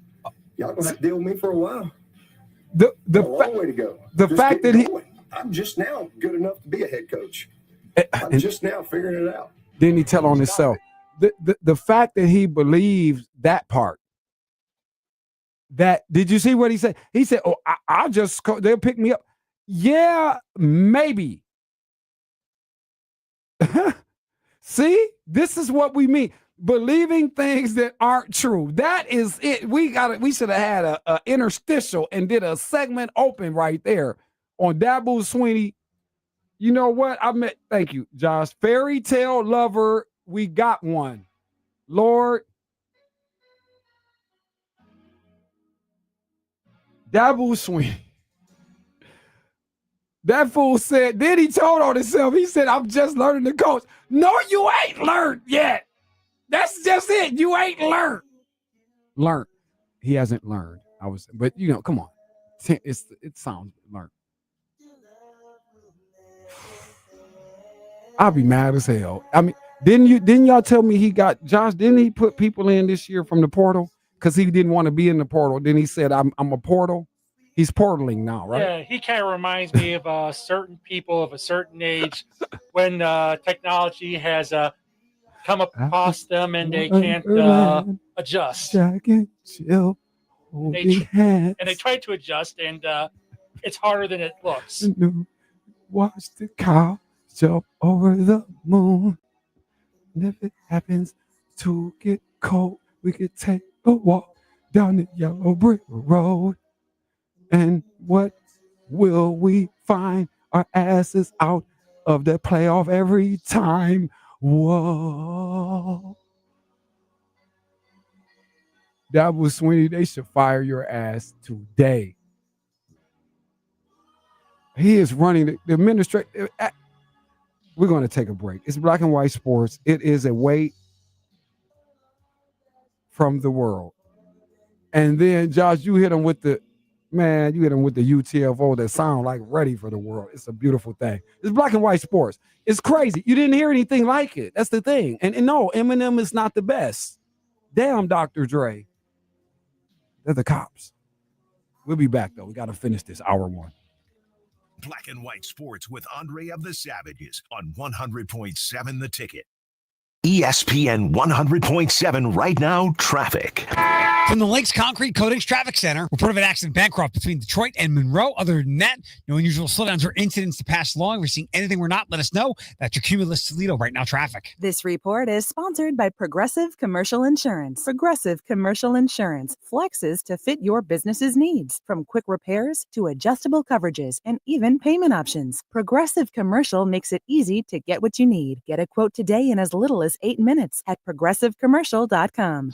Y'all gonna have to deal with me for a while. The long way to go. The fact that I'm just now good enough to be a head coach. I'm just now figuring it out. Didn't he tell on himself? The fact that he believes that part, that, did you see what he said? He said, oh, I'll just, they'll pick me up. Yeah, maybe. See, this is what we mean. Believing things that aren't true. That is it. We should have had a interstitial and did a segment open right there on Dabo Sweeney. You know what? Thank you, Josh. Fairy tale lover, we got one. Lord. Dabo Sweeney. That fool said, then he told on himself, he said, I'm just learning to coach. No, you ain't learned yet. That's just it. You ain't learned. Learned. He hasn't learned. But come on. It sounds learned. I'll be mad as hell. I mean, didn't y'all tell me didn't he put people in this year from the portal? Because he didn't want to be in the portal. Then he said, I'm a portal. He's portaling now, right? Yeah, he kind of reminds me of certain people of a certain age when technology has come across them and they can't adjust. And they try to adjust, and it's harder than it looks. Watch the cow jump over the moon. And if it happens to get cold, we could take a walk down the yellow brick road. And what will we find? Our asses out of the playoff every time. Whoa. Dabo Sweeney, they should fire your ass today. He is running the administration. We're going to take a break. It's Black and White Sports. It is a weight from the world. And then, Josh, you hit him with the UTFO that sound like ready for the world. It's a beautiful thing. It's Black and White Sports. It's crazy. You didn't hear anything like it. That's the thing. And no, Eminem is not the best. Damn, Dr. Dre. They're the cops. We'll be back, though. We got to finish this hour one. Black and White Sports with Andre of the Savages on 100.7 The Ticket. ESPN 100.7 right now, traffic. From the Lakes Concrete Coatings Traffic Center, report of an accident Bancroft between Detroit and Monroe. Other than that, no unusual slowdowns or incidents to pass along. If we're seeing anything we're not, let us know. That's your Cumulus Toledo right now traffic. This report is sponsored by Progressive Commercial Insurance. Progressive Commercial Insurance flexes to fit your business's needs, from quick repairs to adjustable coverages and even payment options. Progressive Commercial makes it easy to get what you need. Get a quote today in as little as 8 minutes at progressivecommercial.com.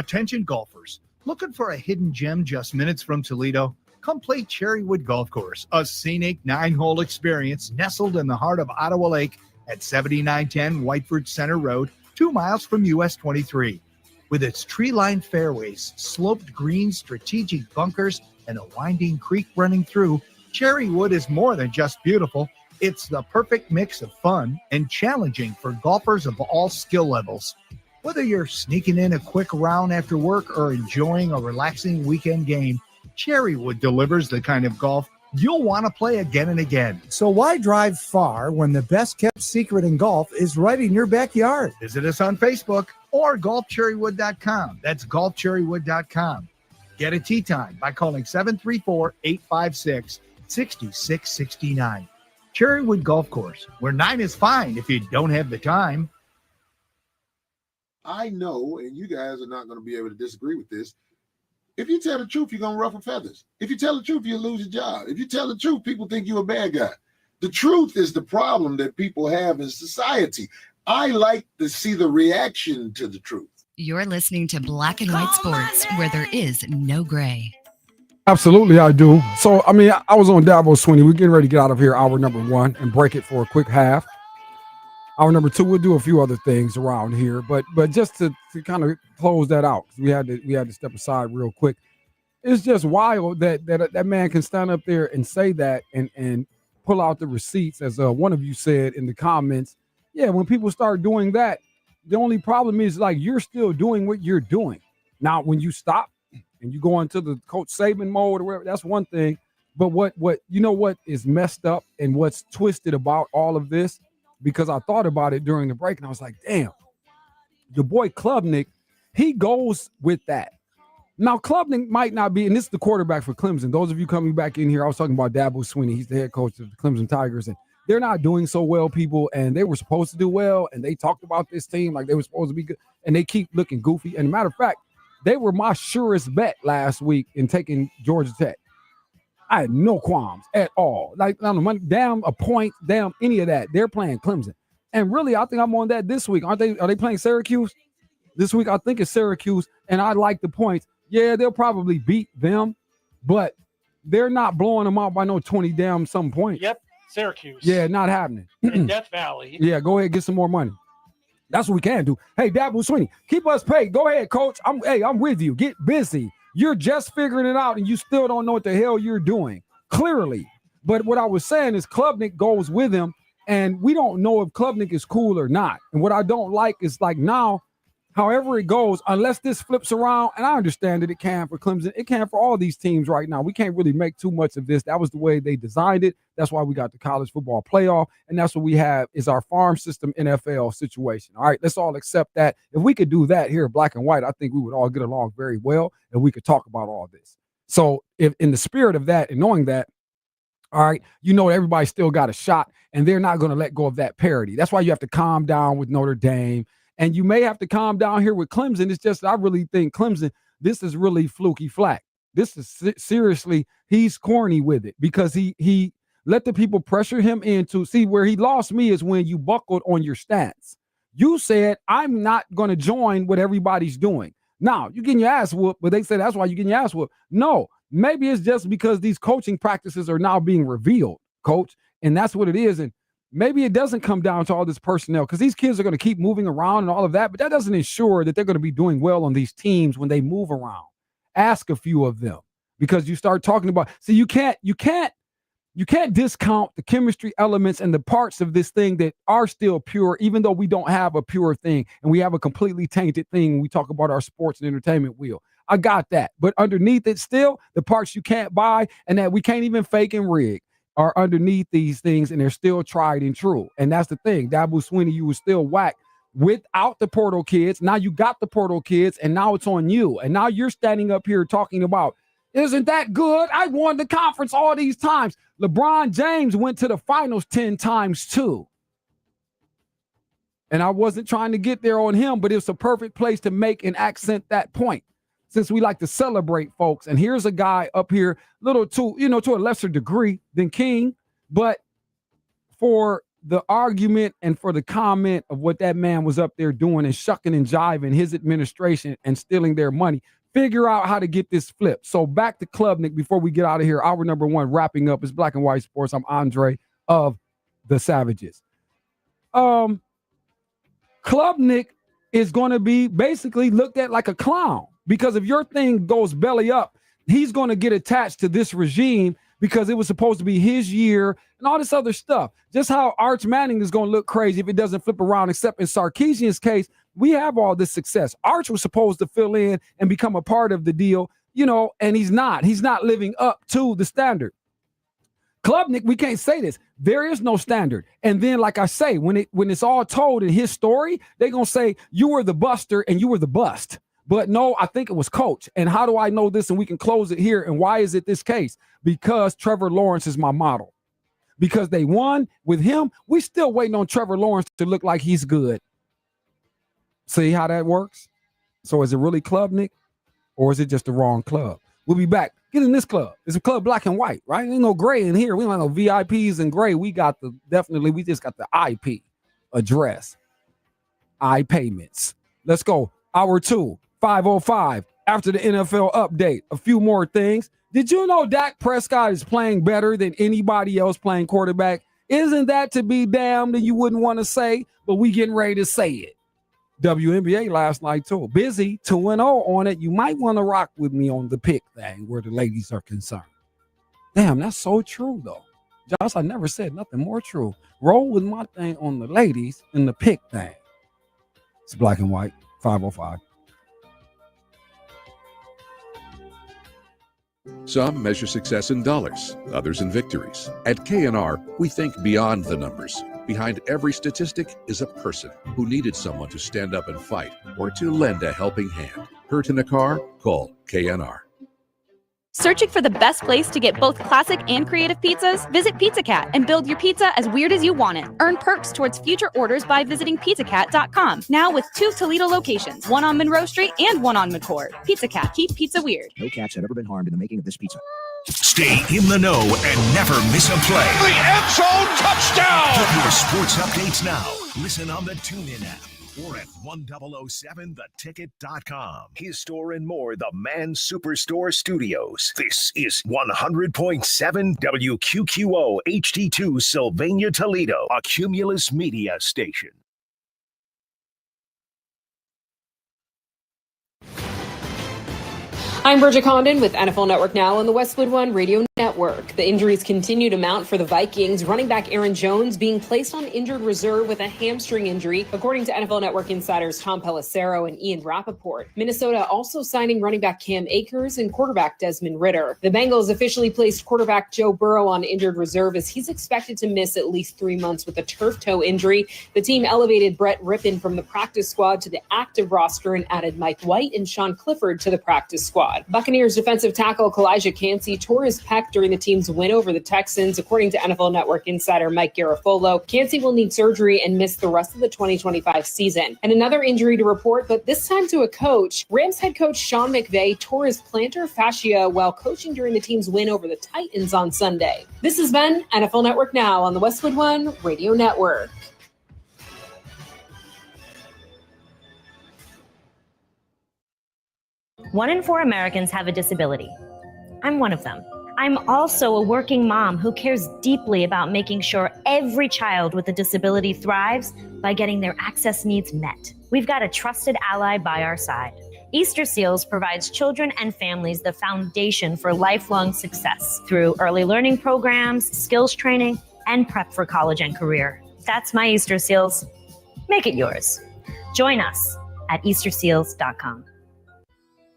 Attention golfers, looking for a hidden gem just minutes from Toledo? Come play Cherrywood Golf Course, a scenic 9-hole experience nestled in the heart of Ottawa Lake at 7910 Whiteford Center Road, 2 miles from US 23. With its tree-lined fairways, sloped greens, strategic bunkers, and a winding creek running through, Cherrywood is more than just beautiful. It's the perfect mix of fun and challenging for golfers of all skill levels. Whether you're sneaking in a quick round after work or enjoying a relaxing weekend game, Cherrywood delivers the kind of golf you'll want to play again and again. So why drive far when the best-kept secret in golf is right in your backyard? Visit us on Facebook or golfcherrywood.com. That's golfcherrywood.com. Get a tee time by calling 734-856-6669. Cherrywood Golf Course, where 9 is fine if you don't have the time. I know, and you guys are not going to be able to disagree with this, if you tell the truth, you're going to ruffle feathers. If you tell the truth, you'll lose your job. If you tell the truth, people think you're a bad guy. The truth is the problem that people have in society. I like to see the reaction to the truth. You're listening to Black and White Sports, where there is no gray. Absolutely, I do. So, I mean, I was on Dabo Sweeney. We're getting ready to get out of here, hour number 1, and break it for a quick half. Hour number 2, we'll do a few other things around here, but just to kind of close that out, we had to step aside real quick. It's just wild that man can stand up there and say that and pull out the receipts, as one of you said in the comments. Yeah, when people start doing that, the only problem is like you're still doing what you're doing. Now, when you stop and you go into the Coach Saban mode or whatever, that's one thing. But what you know what is messed up and what's twisted about all of this? Because I thought about it during the break and I was like, damn, your boy Klubnik, he goes with that. Now, Klubnik might not be, and this is the quarterback for Clemson. Those of you coming back in here, I was talking about Dabo Sweeney. He's the head coach of the Clemson Tigers, and they're not doing so well, people, and they were supposed to do well, and they talked about this team like they were supposed to be good, and they keep looking goofy. And matter of fact, they were my surest bet last week in taking Georgia Tech. I had no qualms at all. Like, I don't know, damn a point, damn any of that. They're playing Clemson. And really, I think I'm on that this week. Are they playing Syracuse? This week, I think it's Syracuse, and I like the points. Yeah, they'll probably beat them, but they're not blowing them out by no 20 damn some points. Yep, Syracuse. Yeah, not happening. In Death Valley. Yeah, go ahead, get some more money. That's what we can do. Hey, Dabo Sweeney, keep us paid. Go ahead, coach. I'm with you. Get busy. You're just figuring it out, and you still don't know what the hell you're doing, clearly. But what I was saying is Klubnik goes with him, and we don't know if Klubnik is cool or not. And what I don't like is, like, now, however it goes, unless this flips around, and I understand that it can for Clemson, it can for all these teams right now. We can't really make too much of this. That was the way they designed it. That's why we got the college football playoff, and that's what we have is our farm system NFL situation. All right, let's all accept that. If we could do that here, Black and White, I think we would all get along very well, and we could talk about all this. So if in the spirit of that and knowing that, all right, you know everybody still got a shot, and they're not going to let go of that parity. That's why you have to calm down with Notre Dame. And you may have to calm down here with Clemson. It's just I really think Clemson, this is really fluky flack. This is seriously, he's corny with it because he let the people pressure him into, see, where he lost me is when you buckled on your stance. You said, I'm not going to join what everybody's doing. Now, you're getting your ass whooped, but they say that's why you're getting your ass whooped. No, maybe it's just because these coaching practices are now being revealed, coach, and that's what it is. And maybe it doesn't come down to all this personnel because these kids are going to keep moving around and all of that, but that doesn't ensure that they're going to be doing well on these teams when they move around. Ask a few of them because you start talking about, see, you can't discount the chemistry elements and the parts of this thing that are still pure, even though we don't have a pure thing and we have a completely tainted thing when we talk about our sports and entertainment wheel. I got that. But underneath it still, the parts you can't buy and that we can't even fake and rig are underneath these things, and they're still tried and true. And that's the thing. Dabo Sweeney, you were still whack without the portal kids. Now you got the portal kids, and now it's on you. And now you're standing up here talking about, isn't that good? I won the conference all these times. LeBron James went to the finals 10 times too. And I wasn't trying to get there on him, but it's a perfect place to make and accent that point, since we like to celebrate folks. And here's a guy up here, to a lesser degree than King, but for the argument and for the comment of what that man was up there doing and shucking and jiving his administration and stealing their money. Figure out how to get this flipped. So back to Klubnik before we get out of here. Hour number 1 wrapping up is Black and White Sports. I'm Andre of the Savages. Klubnik is going to be basically looked at like a clown because if your thing goes belly up, he's going to get attached to this regime because it was supposed to be his year and all this other stuff. Just how Arch Manning is going to look crazy if it doesn't flip around, except in Sarkisian's case, we have all this success. Arch was supposed to fill in and become a part of the deal, and he's not. He's not living up to the standard. Klubnik, we can't say this. There is no standard. And then, like I say, when it's all told in his story, they're going to say, you were the buster and you were the bust. But no, I think it was Coach. And how do I know this? And we can close it here. And why is it this case? Because Trevor Lawrence is my model. Because they won with him, we still waiting on Trevor Lawrence to look like he's good. See how that works? So is it really Klubnik or is it just the wrong club? We'll be back. Get in this club. It's a club black and white, right? Ain't no gray in here. We don't have no VIPs and gray. We just got the IP address, payments. Let's go. Hour 2, 5:05. After the NFL update, a few more things. Did you know Dak Prescott is playing better than anybody else playing quarterback? Isn't that to be damned and you wouldn't want to say, but we getting ready to say it. WNBA last night too. Busy 2-0 on it. You might want to rock with me on the pick thing where the ladies are concerned. Damn, that's so true though. Josh, I never said nothing more true. Roll with my thing on the ladies and the pick thing. It's Black and White, 5:05. Some measure success in dollars, others in victories. At K&R, we think beyond the numbers. Behind every statistic is a person who needed someone to stand up and fight or to lend a helping hand. Hurt in a car? Call K&R. Searching for the best place to get both classic and creative pizzas? Visit Pizza Cat and build your pizza as weird as you want it. Earn perks towards future orders by visiting pizzacat.com. Now with 2 Toledo locations, one on Monroe Street and one on McCord. Pizza Cat, keep pizza weird. No cats have ever been harmed in the making of this pizza. Stay in the know and never miss a play. The end zone touchdown! Get your sports updates now. Listen on the TuneIn app or at 1007theticket.com. His Store and More, the Man Superstore Studios. This is 100.7 WQQO HD2 Sylvania, Toledo, a Cumulus Media station. I'm Bridget Condon with NFL Network Now on the Westwood One Radio Network. The injuries continue to mount for the Vikings. Running back Aaron Jones being placed on injured reserve with a hamstring injury, according to NFL Network insiders Tom Pelissero and Ian Rappaport. Minnesota also signing running back Cam Akers and quarterback Desmond Ridder. The Bengals officially placed quarterback Joe Burrow on injured reserve as he's expected to miss at least 3 months with a turf toe injury. The team elevated Brett Rippon from the practice squad to the active roster and added Mike White and Sean Clifford to the practice squad. Buccaneers defensive tackle Kalijah Cansey tore his pec during the team's win over the Texans. According to NFL Network insider Mike Garafolo, Cansey will need surgery and miss the rest of the 2025 season. And another injury to report, but this time to a coach. Rams head coach Sean McVay tore his plantar fascia while coaching during the team's win over the Titans on Sunday. This has been NFL Network Now on the Westwood One Radio Network. 1 in 4 Americans have a disability. I'm one of them. I'm also a working mom who cares deeply about making sure every child with a disability thrives by getting their access needs met. We've got a trusted ally by our side. Easter Seals provides children and families the foundation for lifelong success through early learning programs, skills training, and prep for college and career. That's my Easter Seals. Make it yours. Join us at easterseals.com.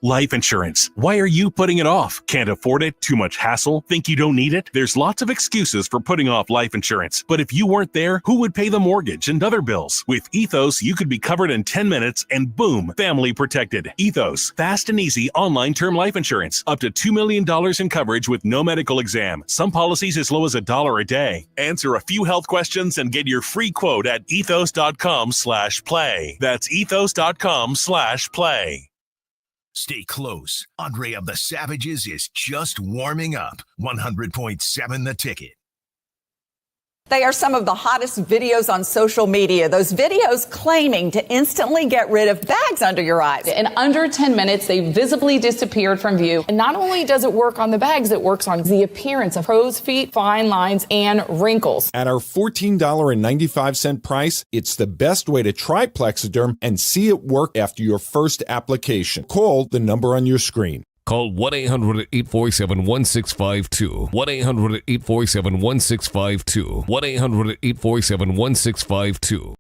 Life insurance. Why are you putting it off? Can't afford it? Too much hassle? Think you don't need it? There's lots of excuses for putting off life insurance. But if you weren't there, who would pay the mortgage and other bills? With Ethos, you could be covered in 10 minutes and boom, family protected. Ethos, fast and easy online term life insurance. Up to $2 million in coverage with no medical exam. Some policies as low as $1 a day. Answer a few health questions and get your free quote at ethos.com/play. That's ethos.com/play. Stay close. Andre of the Savages is just warming up. 100.7 The Ticket. They are some of the hottest videos on social media. Those videos claiming to instantly get rid of bags under your eyes. In under 10 minutes, they visibly disappeared from view. And not only does it work on the bags, it works on the appearance of crow's feet, fine lines, and wrinkles. At our $14.95 price, it's the best way to try Plexiderm and see it work after your first application. Call the number on your screen. Call 1-800-847-1652. 1-800-847-1652. 1-800-847-1652.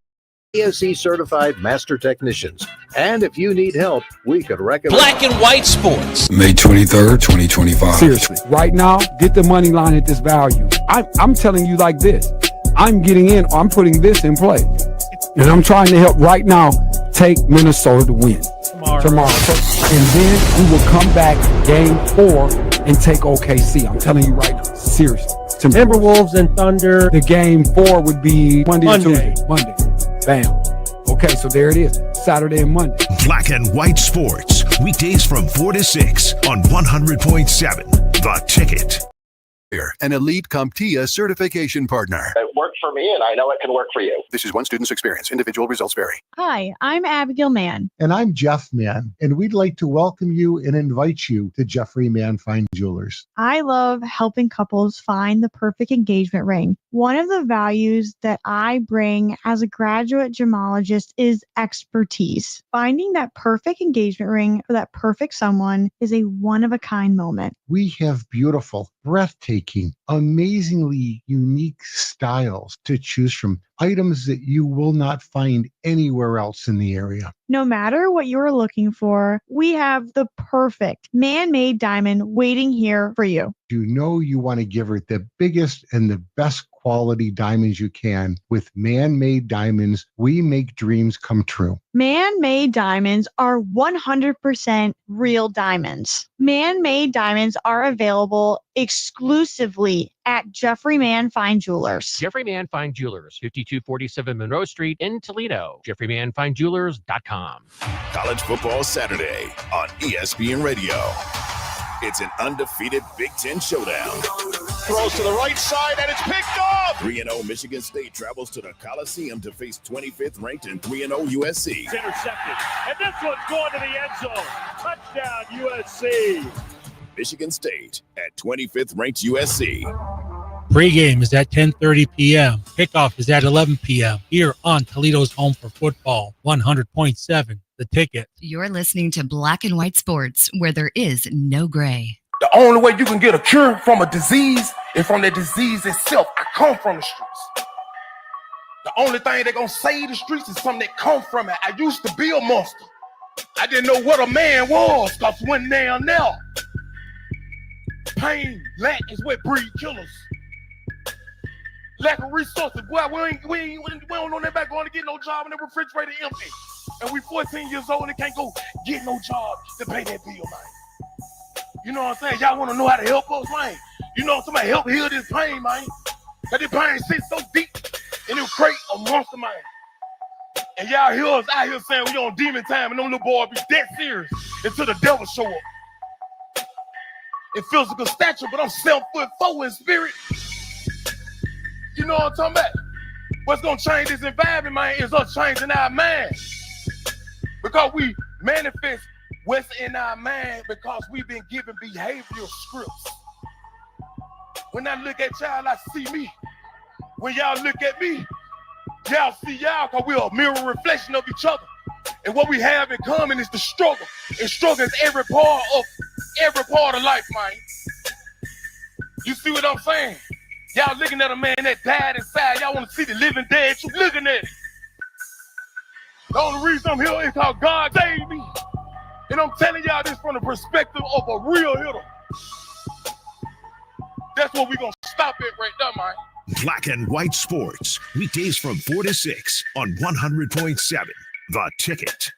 AOC certified master technicians. And if you need help, we could recommend Black and White Sports. May 23rd, 2025. Seriously, right now, get the money line at this value. I'm telling you like this. I'm getting in, I'm putting this in play. And I'm trying to help right now take Minnesota to win tomorrow. And then we will come back game 4 and take OKC. I'm telling you right now, seriously. Timberwolves and Thunder. The game 4 would be Monday. Or Tuesday. Monday. Bam. Okay, so there it is. Saturday and Monday. Black and White Sports. Weekdays from 4 to 6 on 100.7. The Ticket. An elite CompTIA certification partner. It worked for me, and I know it can work for you. This is one student's experience. Individual results vary. Hi, I'm Abigail Mann. And I'm Jeff Mann, and we'd like to welcome you and invite you to Jeffrey Mann Fine Jewelers. I love helping couples find the perfect engagement ring. One of the values that I bring as a graduate gemologist is expertise. Finding that perfect engagement ring for that perfect someone is a one-of-a-kind moment. We have beautiful, breathtaking, amazingly unique styles to choose from. Items that you will not find anywhere else in the area. No matter what you're looking for, we have the perfect man-made diamond waiting here for you. You know you want to give her the biggest and the best quality diamonds you can. With Man-Made Diamonds, we make dreams come true. Man-made diamonds are 100% real diamonds. Man-made diamonds are available exclusively at Jeffrey Mann Fine Jewelers. Jeffrey Mann Fine Jewelers, 5247 Monroe Street in Toledo. JeffreyMannFineJewelers.com. College Football Saturday on ESPN Radio. It's an undefeated Big Ten showdown. Throws to the right side, and it's picked off. 3-0 Michigan State travels to the Coliseum to face 25th ranked and 3-0 USC. It's intercepted, and this one's going to the end zone. Touchdown, USC. Michigan State at 25th ranked USC. Pregame is at 10:30 p.m. Kickoff is at 11 p.m. here on Toledo's Home for Football, 100.7 The Ticket. You're listening to Black and White Sports, where there is no gray. The only way you can get a cure from a disease is from the disease itself. I come from the streets. The only thing that's going to save the streets is something that come from it. I used to be a monster. I didn't know what a man was, because when down there, pain, lack is what breed killers. Lack of resources. Boy, we don't know that back going to get no job and the refrigerator empty. And we 14 years old and can't go get no job to pay that bill, man. You know what I'm saying? Y'all want to know how to help us, man? You know, somebody help heal this pain, man. That this pain sits so deep and it'll create a monster, man. And y'all hear us out here saying we on demon time and them little boys be dead serious until the devil show up. In physical stature, but I'm 7'4" in spirit. You know what I'm talking about? What's gonna change this environment, man, is us changing our mind. Because we manifest what's in our mind because we've been given behavioral scripts. When I look at y'all, I see me. When y'all look at me, y'all see y'all because we're a mirror reflection of each other. And what we have in common is the struggle. And struggle is every part of life, man. You see what I'm saying? Y'all looking at a man that died inside. Y'all want to see the living dead. You looking at it. The only reason I'm here is because God saved me. And I'm telling y'all this from the perspective of a real hitter. That's what we're going to stop at right there, man. Black and White Sports. Weekdays from 4 to 6 on 100.7. The Ticket.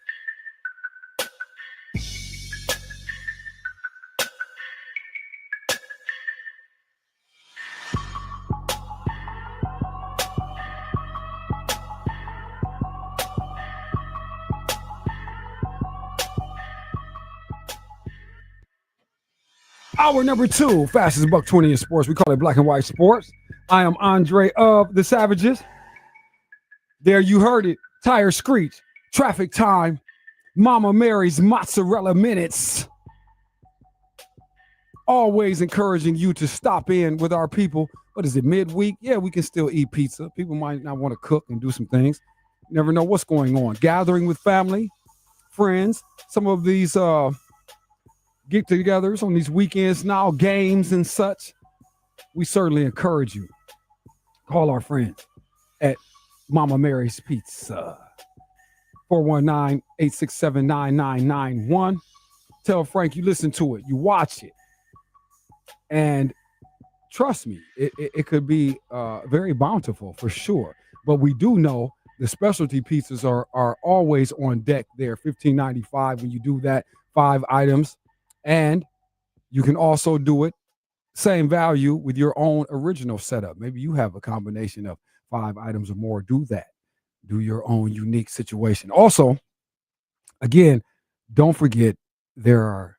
Hour number 2, fastest $1.20 in sports. We call it Black and White Sports. I am Andre of the Savages. There you heard it. Tire screech. Traffic time. Mama Mary's mozzarella minutes. Always encouraging you to stop in with our people. What is it, midweek? Yeah, we can still eat pizza. People might not want to cook and do some things. You never know what's going on. Gathering with family, friends. Some of these get-togethers on these weekends now, games and such. We certainly encourage you. Call our friends at Mama Mary's Pizza. 419-867-9991. Tell Frank you listen to it. You watch it. And trust me, it could be very bountiful for sure. But we do know the specialty pizzas are always on deck there, $15.95 when you do that, 5 items. And you can also do it, same value with your own original setup. Maybe you have a combination of 5 items or more. Do that. Do your own unique situation. Also, again, don't forget there are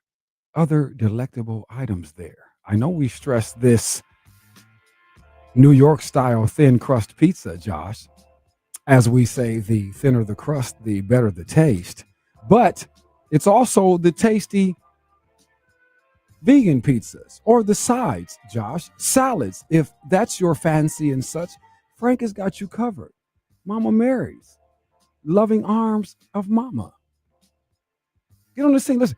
other delectable items there. I know we stress this New York style thin crust pizza, Josh. As we say, the thinner the crust, the better the taste. But it's also the tasty vegan pizzas or the sides, Josh, salads. If that's your fancy and such, Frank has got you covered. Mama Mary's, loving arms of Mama. Get on this thing. Listen,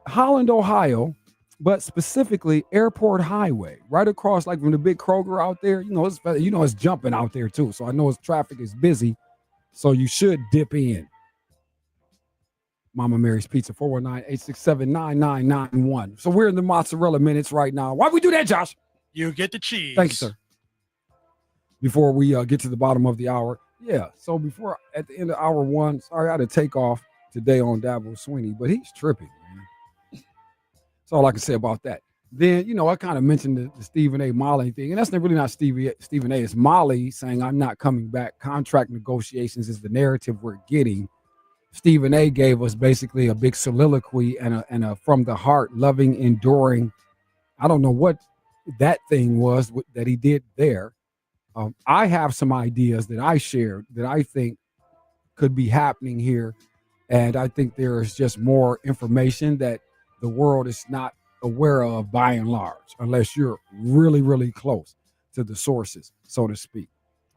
Holland, Ohio, but specifically Airport Highway, right across, like from the big Kroger out there. It's jumping out there too. So I know traffic is busy. So you should dip in. Mama Mary's Pizza, 419-867-9991. So we're in the mozzarella minutes right now. Why'd we do that, Josh? You get the cheese. Thank you, sir. Before we get to the bottom of the hour. Yeah, so before, at the end of hour 1, sorry I had to take off today on Dabo Sweeney, but he's tripping, man. That's all I can say about that. Then, I kind of mentioned the Stephen A. Molly thing, and that's really not Stephen A. It's Molly saying, I'm not coming back. Contract negotiations is the narrative we're getting. Stephen A. gave us basically a big soliloquy and a from the heart, loving, enduring. I don't know what that thing was that he did there. I have some ideas that I shared that I think could be happening here. And I think there is just more information that the world is not aware of by and large, unless you're really, really close to the sources, so to speak.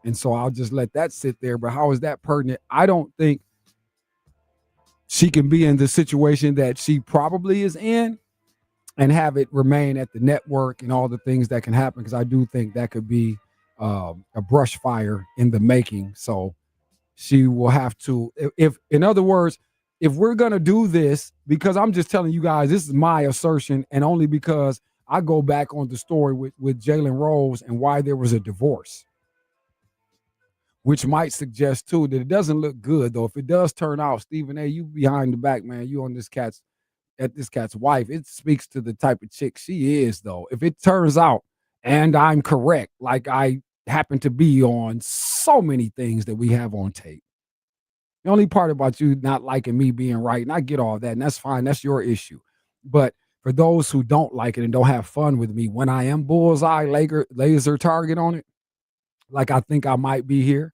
And so I'll just let that sit there. But how is that pertinent? I don't think she can be in the situation that she probably is in and have it remain at the network and all the things that can happen, because I do think that could be a brush fire in the making. So she will have to, if in other words, if we're going to do this, because I'm just telling you guys, this is my assertion, and only because I go back on the story with Jalen Rose and why there was a divorce, which might suggest too that it doesn't look good, though. If it does turn out, Stephen A., you behind the back, man, you on this cat's wife. It speaks to the type of chick she is, though. If it turns out, and I'm correct, like I happen to be on so many things that we have on tape. The only part about you not liking me being right, and I get all that, and that's fine. That's your issue. But for those who don't like it and don't have fun with me, when I am bullseye laser target on it, like I think I might be here,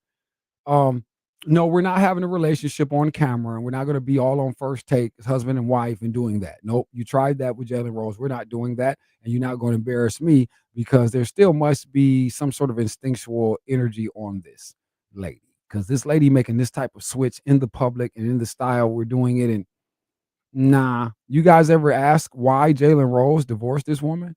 no, we're not having a relationship on camera, and we're not going to be all on first take as husband and wife and doing that. Nope, you tried that with Jalen Rose. We're not doing that, and you're not going to embarrass me, because there still must be some sort of instinctual energy on this lady. Because this lady making this type of switch in the public and in the style we're doing it. And nah, you guys ever ask why Jalen Rose divorced this woman?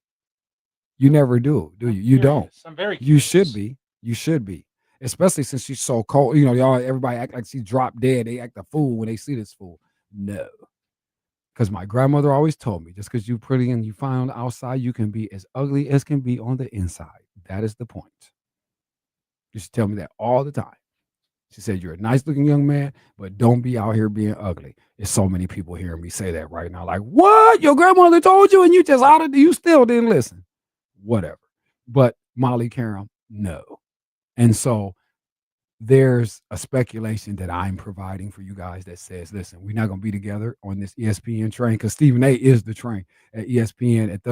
You never do you? You don't. I'm very curious. You should be. You should be. Especially since she's so cold. Everybody act like she dropped dead. They act a fool when they see this fool. No. Because my grandmother always told me, just because you're pretty and you fine on the outside, you can be as ugly as can be on the inside. That is the point. You should tell me that all the time. She said, you're a nice looking young man, but don't be out here being ugly. There's so many people hearing me say that right now. Like, what? Your grandmother told you and you just outed, you still didn't listen. Whatever. But Molly Qerim, no. And so there's a speculation that I'm providing for you guys that says, listen, we're not going to be together on this ESPN train, because Stephen A. is the train at ESPN at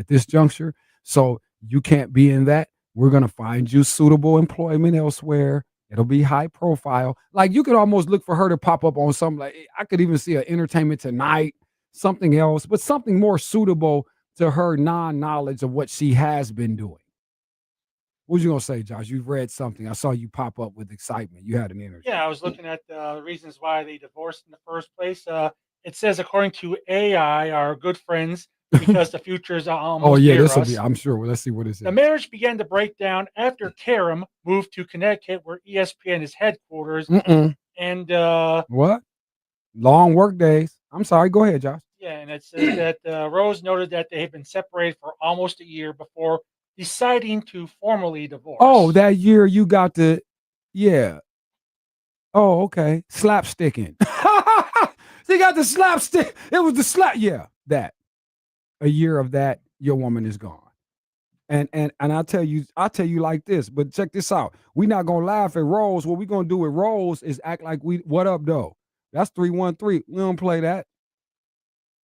this juncture. So you can't be in that. We're going to find you suitable employment elsewhere. It'll be high profile. Like you could almost look for her to pop up on something like, I could even see an Entertainment Tonight, something else, but something more suitable to her non-knowledge of what she has been doing. What was you going to say, Josh? You've read something. I saw you pop up with excitement. You had an energy. Yeah, I was looking at the reasons why they divorced in the first place. It says, according to AI, are good friends because the future is almost near this will us. be, I'm sure. Well, let's see what it says. The marriage began to break down after Qerim moved to Connecticut, where ESPN is headquarters. And what? Long work days. I'm sorry. Go ahead, Josh. yeah, and it says that Rose noted that they had been separated for almost a year before deciding to formally divorce. Oh, that year you got the, yeah. Oh, okay. Slapsticking. They got the slapstick. It was the slap. Yeah, that. A year of that, your woman is gone. And I'll tell you like this, but check this out. We're not gonna laugh at Rose. What we're gonna do with Rose is act like what up though? That's 313. We don't play that.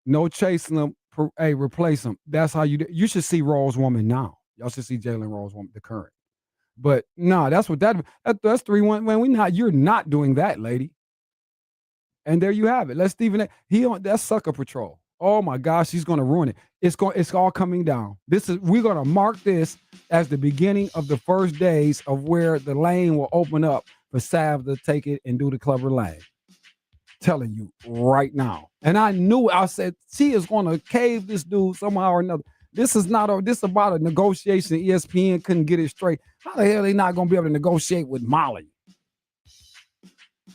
No chasing them. Hey, replace them. That's how you should see Rose woman now. Y'all should see Jalen Rose woman, the current. But no, that's 3-1. Man, you're not doing that, lady. And there you have it. Let's Stephen A. That's sucker patrol. Oh my gosh, he's gonna ruin it. It's all coming down. We're gonna mark this as the beginning of the first days of where the lane will open up for Sav to take it and do the clever lane. Telling you right now. And I said she is gonna cave this dude somehow or another. This is about a negotiation. ESPN couldn't get it straight. How the hell are they not gonna be able to negotiate with Molly?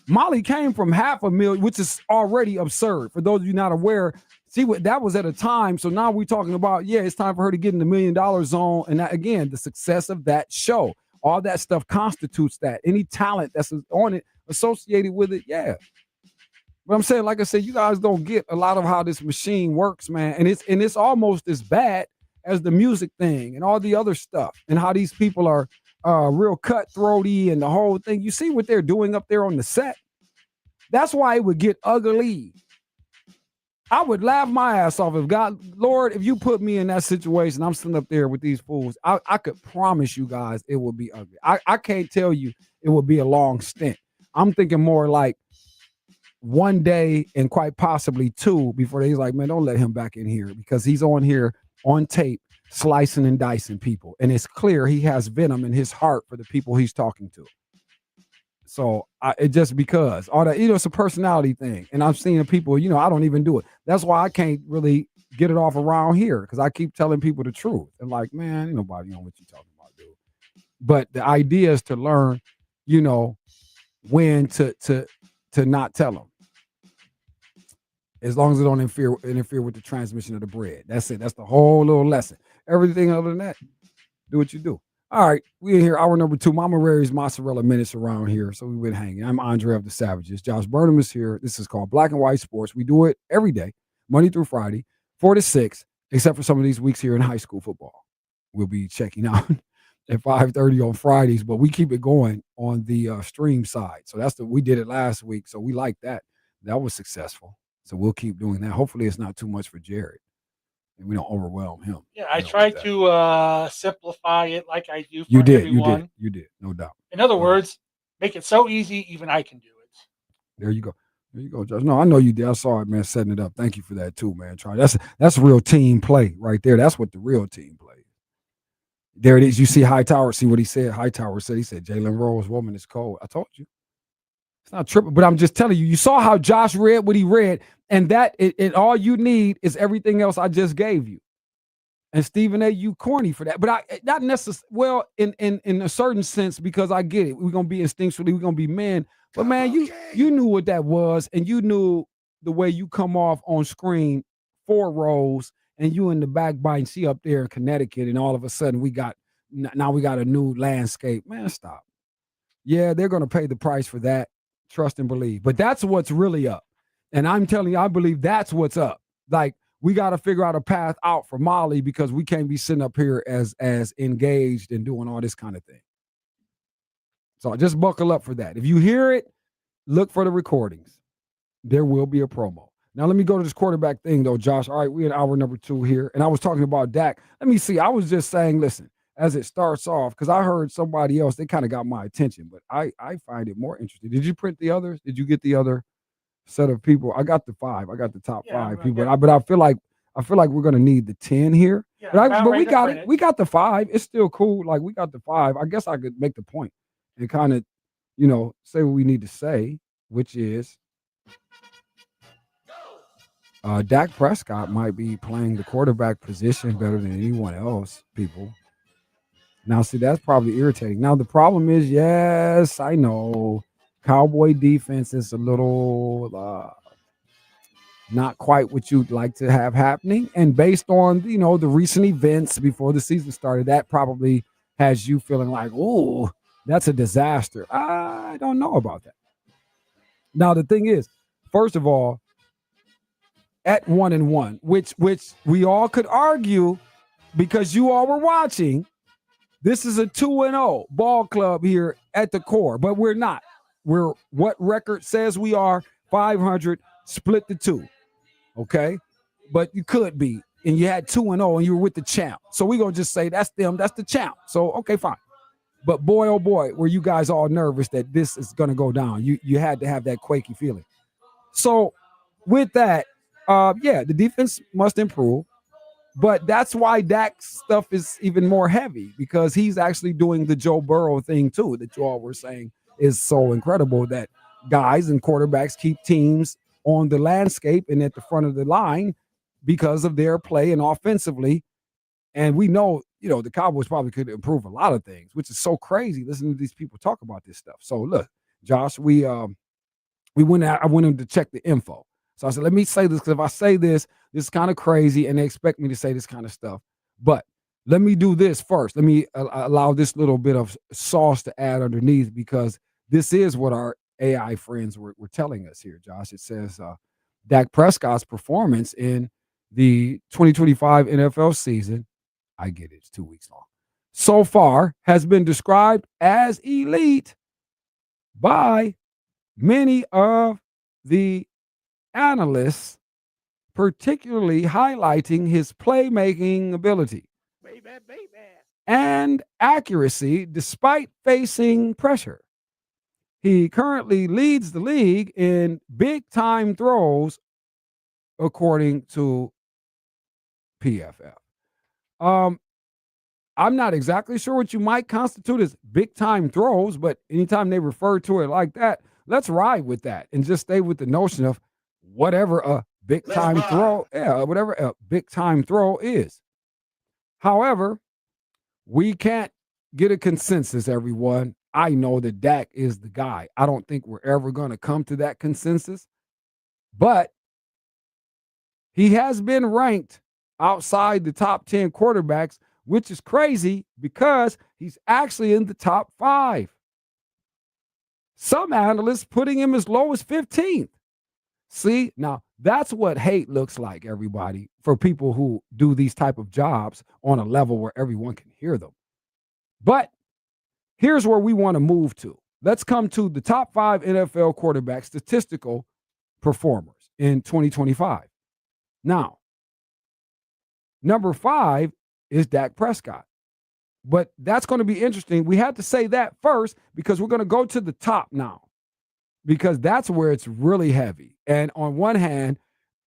Molly came from $500,000, which is already absurd. For those of you not aware, see what that was at a time. So now we're talking about, it's time for her to get in the $1 million zone. And that, again, the success of that show, all that stuff constitutes that. Any talent that's on it, associated with it, yeah. But I'm saying, like I said, you guys don't get a lot of how this machine works, man. And it's almost as bad as the music thing and all the other stuff, and how these people are real cutthroaty and the whole thing. You see what they're doing up there on the set? That's why it would get ugly. I would laugh my ass off if you put me in that situation, I'm sitting up there with these fools. I could promise you guys it would be ugly. I can't tell you it would be a long stint. I'm thinking more like one day and quite possibly two before they's like, man, don't let him back in here, because he's on here on tape slicing and dicing people. And it's clear he has venom in his heart for the people he's talking to. So it just because all that, it's a personality thing. And I'm seeing people, I don't even do it. That's why I can't really get it off around here, because I keep telling people the truth. And like, man, ain't nobody know what you're talking about, dude. But the idea is to learn, when to not tell them. As long as it don't interfere with the transmission of the bread. That's it. That's the whole little lesson. Everything other than that, do what you do. All right, we in here, hour number 2. Mama Rary's Mozzarella Minutes around here, so we've been hanging. I'm Andre of the Savages. Josh Burnham is here. This is called Black and White Sports. We do it every day, Monday through Friday, 4 to 6, except for some of these weeks here in high school football. We'll be checking out at 5:30 on Fridays, but we keep it going on the stream side. So we did it last week, so we like that. That was successful. So we'll keep doing that. Hopefully it's not too much for Jared and we don't overwhelm him. Yeah, I tried to simplify it like I do for everyone. You did, no doubt. In other words, make it so easy, even I can do it. There you go, Josh. No, I know you did. I saw it, man, setting it up. Thank you for that too, man. That's real team play right there. That's what the real team plays. There it is. You see Hightower. See what he said? Hightower said, Jalen Rose woman is cold. I told you. It's not tripping, but I'm just telling you, you saw how Josh read what he read, and that it all you need is everything else I just gave you. And Stephen A., you corny for that. But not necessarily, well, in a certain sense, because I get it. We're going to be instinctually, we're going to be men. But man, you knew what that was, and you knew the way you come off on screen 4 rows, and you in the back biting, she up there in Connecticut, and all of a sudden we got a new landscape. Man, stop. Yeah, they're going to pay the price for that. Trust and believe. But that's what's really up. And I'm telling you, I believe that's what's up. Like, we got to figure out a path out for Molly, because we can't be sitting up here as engaged and doing all this kind of thing. So just buckle up for that. If you hear it, look for the recordings. There will be a promo. Now, let me go to this quarterback thing, though, Josh. All right, we're in hour number 2 here. And I was talking about Dak. Let me see. I was just saying, listen, as it starts off, because I heard somebody else, they kind of got my attention, but I find it more interesting. Did you print the others? Did you get the other set of people? I got the 5. I got the top 5 people, but I feel like we're gonna need the 10 here. But we got it. We got the 5. It's still cool. Like, we got the 5. I guess I could make the point and kind of, say what we need to say, which is Dak Prescott might be playing the quarterback position better than anyone else, people. Now, see, that's probably irritating. Now, the problem is, yes, I know, Cowboy defense is a little not quite what you'd like to have happening. And based on, the recent events before the season started, that probably has you feeling like, oh, that's a disaster. I don't know about that. Now, the thing is, first of all, at 1-1, which we all could argue because you all were watching, this is a 2-0 ball club here at the core, but we're not. We're what record says we are, 500, split the 2, okay? But you could be, and you had 2-0, and you were with the champ. So we're going to just say that's them, that's the champ. So, okay, fine. But boy, oh boy, were you guys all nervous that this is going to go down. You had to have that quaky feeling. So with that, the defense must improve. But that's why Dak's stuff is even more heavy, because he's actually doing the Joe Burrow thing too, that you all were saying is so incredible, that guys and quarterbacks keep teams on the landscape and at the front of the line because of their play and offensively. And we know, the Cowboys probably could improve a lot of things, which is so crazy listening to these people talk about this stuff. So look, Josh, I went to check the info. So I said, let me say this, because if I say this is kind of crazy and they expect me to say this kind of stuff. But let me do this first. Let me allow this little bit of sauce to add underneath, because this is what our AI friends were telling us here, Josh. It says Dak Prescott's performance in the 2025 NFL season, I get it, it's 2 weeks long, so far has been described as elite by many of the analysts, particularly highlighting his playmaking ability and accuracy despite facing pressure. He currently leads the league in big-time throws, according to PFF. I'm not exactly sure what you might constitute as big-time throws, but anytime they refer to it like that, let's ride with that and just stay with the notion of whatever a big-time throw, whatever a big-time throw is. However, we can't get a consensus, everyone. I know that Dak is the guy. I don't think we're ever going to come to that consensus, but he has been ranked outside the top 10 quarterbacks, which is crazy because he's actually in the top 5. Some analysts putting him as low as 15th. See, now that's what hate looks like, everybody, for people who do these type of jobs on a level where everyone can hear them. But here's where we want to move to. Let's come to the top 5 NFL quarterback statistical performers in 2025. Now, number 5 is Dak Prescott. But that's going to be interesting. We had to say that first because we're going to go to the top now, because that's where it's really heavy. And on one hand,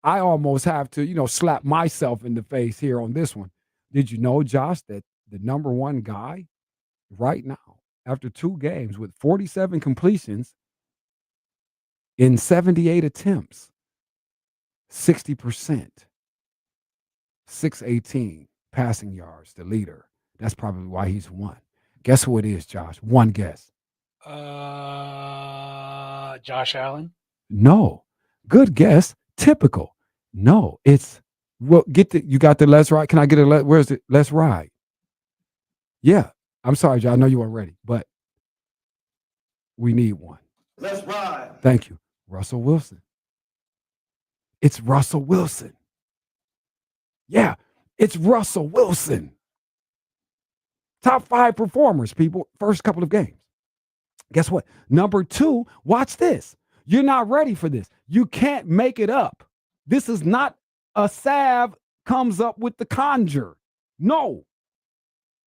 I almost have to, slap myself in the face here on this one. Did you know, Josh, that the number 1 guy right now, after 2 games with 47 completions in 78 attempts, 60%, 618 passing yards, the leader. That's probably why he's 1. Guess who it is, Josh? One guess. Josh Allen? No. Good guess. Typical. No, it's you got the let's ride. Can I get a where's it? Let's ride. Yeah. I'm sorry, Josh. I know you weren't ready, but we need one. Let's ride. Thank you. Russell Wilson. It's Russell Wilson. Yeah, it's Russell Wilson. Top 5 performers, people, first couple of games. Guess what? Number 2, watch this. You're not ready for this. You can't make it up. This is not a salve comes up with the conjure. No.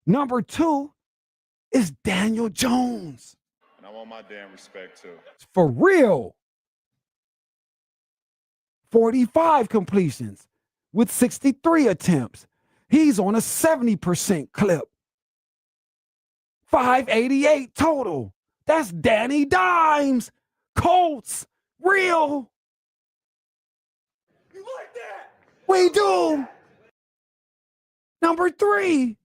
Number 2 is Daniel Jones. And I want my damn respect too. For real. 45 completions with 63 attempts. He's on a 70% clip. 588 total. That's Danny Dimes. Colts. Real. You like that? We do. Number 3.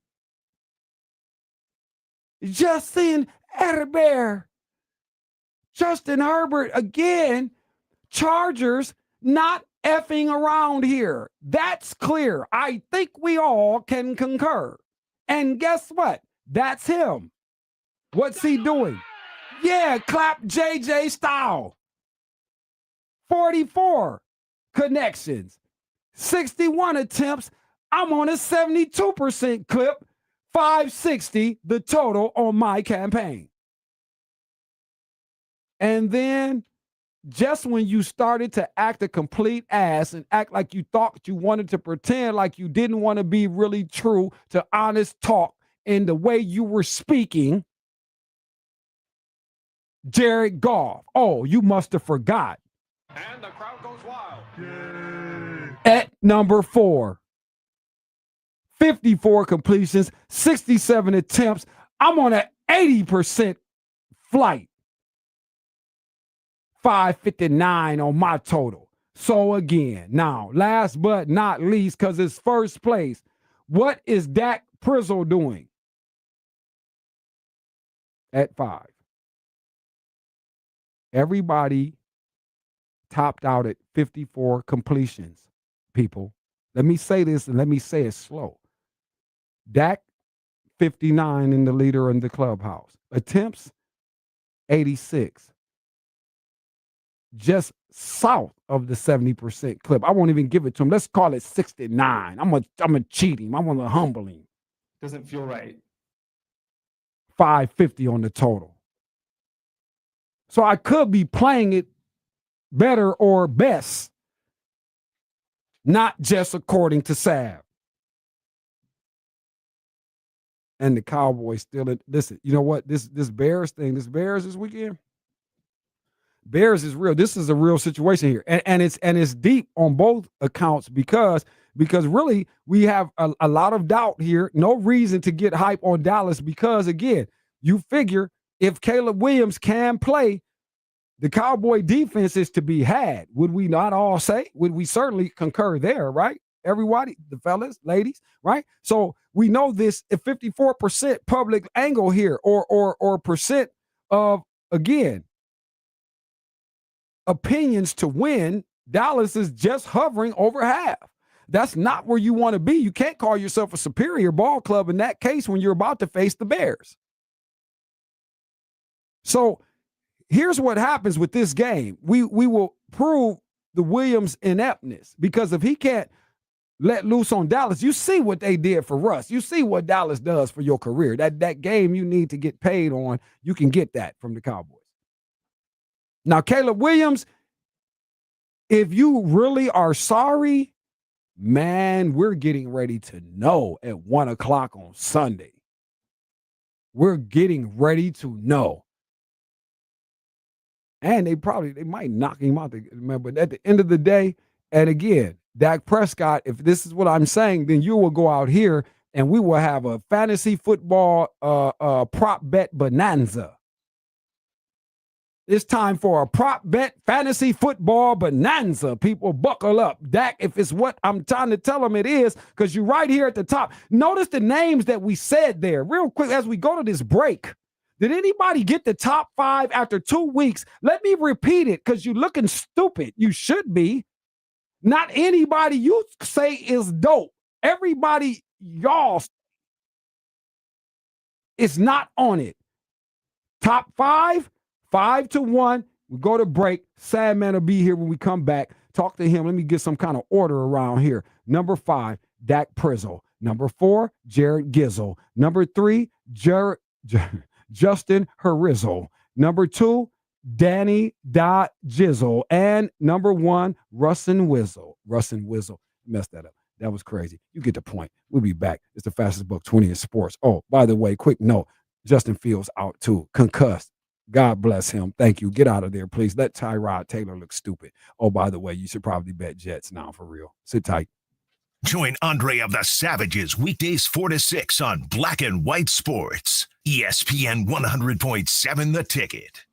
Justin Herbert. Justin Herbert again. Chargers not effing around here. That's clear. I think we all can concur. And guess what? That's him. What's he doing? Yeah, clap JJ style. 44 connections. 61 attempts. I'm on a 72% clip. 560 the total on my campaign. And then just when you started to act a complete ass and act like you thought you wanted to pretend like you didn't want to be really true to honest talk in the way you were speaking, Jared Goff. Oh, you must have forgot. And the crowd goes wild. Yay. At number 4. 54 completions, 67 attempts. I'm on an 80% flight. 559 on my total. So again, now, last but not least, because it's first place, what is Dak Prescott doing? At 5. Everybody topped out at 54 completions, people. Let me say this and let me say it slow. Dak, 59 in the leader in the clubhouse. Attempts, 86. Just south of the 70% clip. I won't even give it to him. Let's call it 69. I'm a cheat him. I want to humble him. Doesn't feel right. 550 on the total. So I could be playing it better or best, not just according to Sav. And the Cowboys still, listen, you know what? This Bears thing, this weekend, Bears is real. This is a real situation here. And it's deep on both accounts because really we have a lot of doubt here. No reason to get hype on Dallas because, again, you figure if Caleb Williams can play, the Cowboy defense is to be had. Would we not all say? Would we certainly concur there, right? Everybody, the fellas, ladies, right? So we know this at 54% public angle here or percent of, again, opinions to win. Dallas is just hovering over half. That's not where you want to be. You can't call yourself a superior ball club in that case when you're about to face the Bears. So here's what happens with this game. We will prove the Williams ineptness because if he can't let loose on Dallas, you see what they did for Russ. You see what Dallas does for your career. That game you need to get paid on, you can get that from the Cowboys. Now, Caleb Williams, if you really are sorry, man, we're getting ready to know at 1 o'clock on Sunday. We're getting ready to know. And they might knock him out. But at the end of the day, and again, Dak Prescott, if this is what I'm saying, then you will go out here and we will have a fantasy football prop bet bonanza. It's time for a prop bet fantasy football bonanza. People, buckle up. Dak, if it's what I'm trying to tell them it is, because you're right here at the top. Notice the names that we said there real quick as we go to this break. Did anybody get the top 5 after 2 weeks? Let me repeat it because you're looking stupid. You should be. Not anybody you say is dope. Everybody, y'all, is not on it. Top 5, 5-1. We go to break. Sad Man will be here when we come back. Talk to him. Let me get some kind of order around here. Number 5, Dak Prescott. Number 4, Jared Gizzle. Number 3, Justin Herizzle. Number 2, Danny Jizzle. And number 1, Russin Wizzle. Messed that up. That was crazy. You get the point. We'll be back. It's the fastest buck 20 in sports. Oh, by the way, quick note. Justin Fields out too. Concussed. God bless him. Thank you. Get out of there, please. Let Tyrod Taylor look stupid. Oh, by the way, you should probably bet Jets now for real. Sit tight. Join Andre of the Savages weekdays 4 to 6 on Black and White Sports. ESPN 100.7 The Ticket.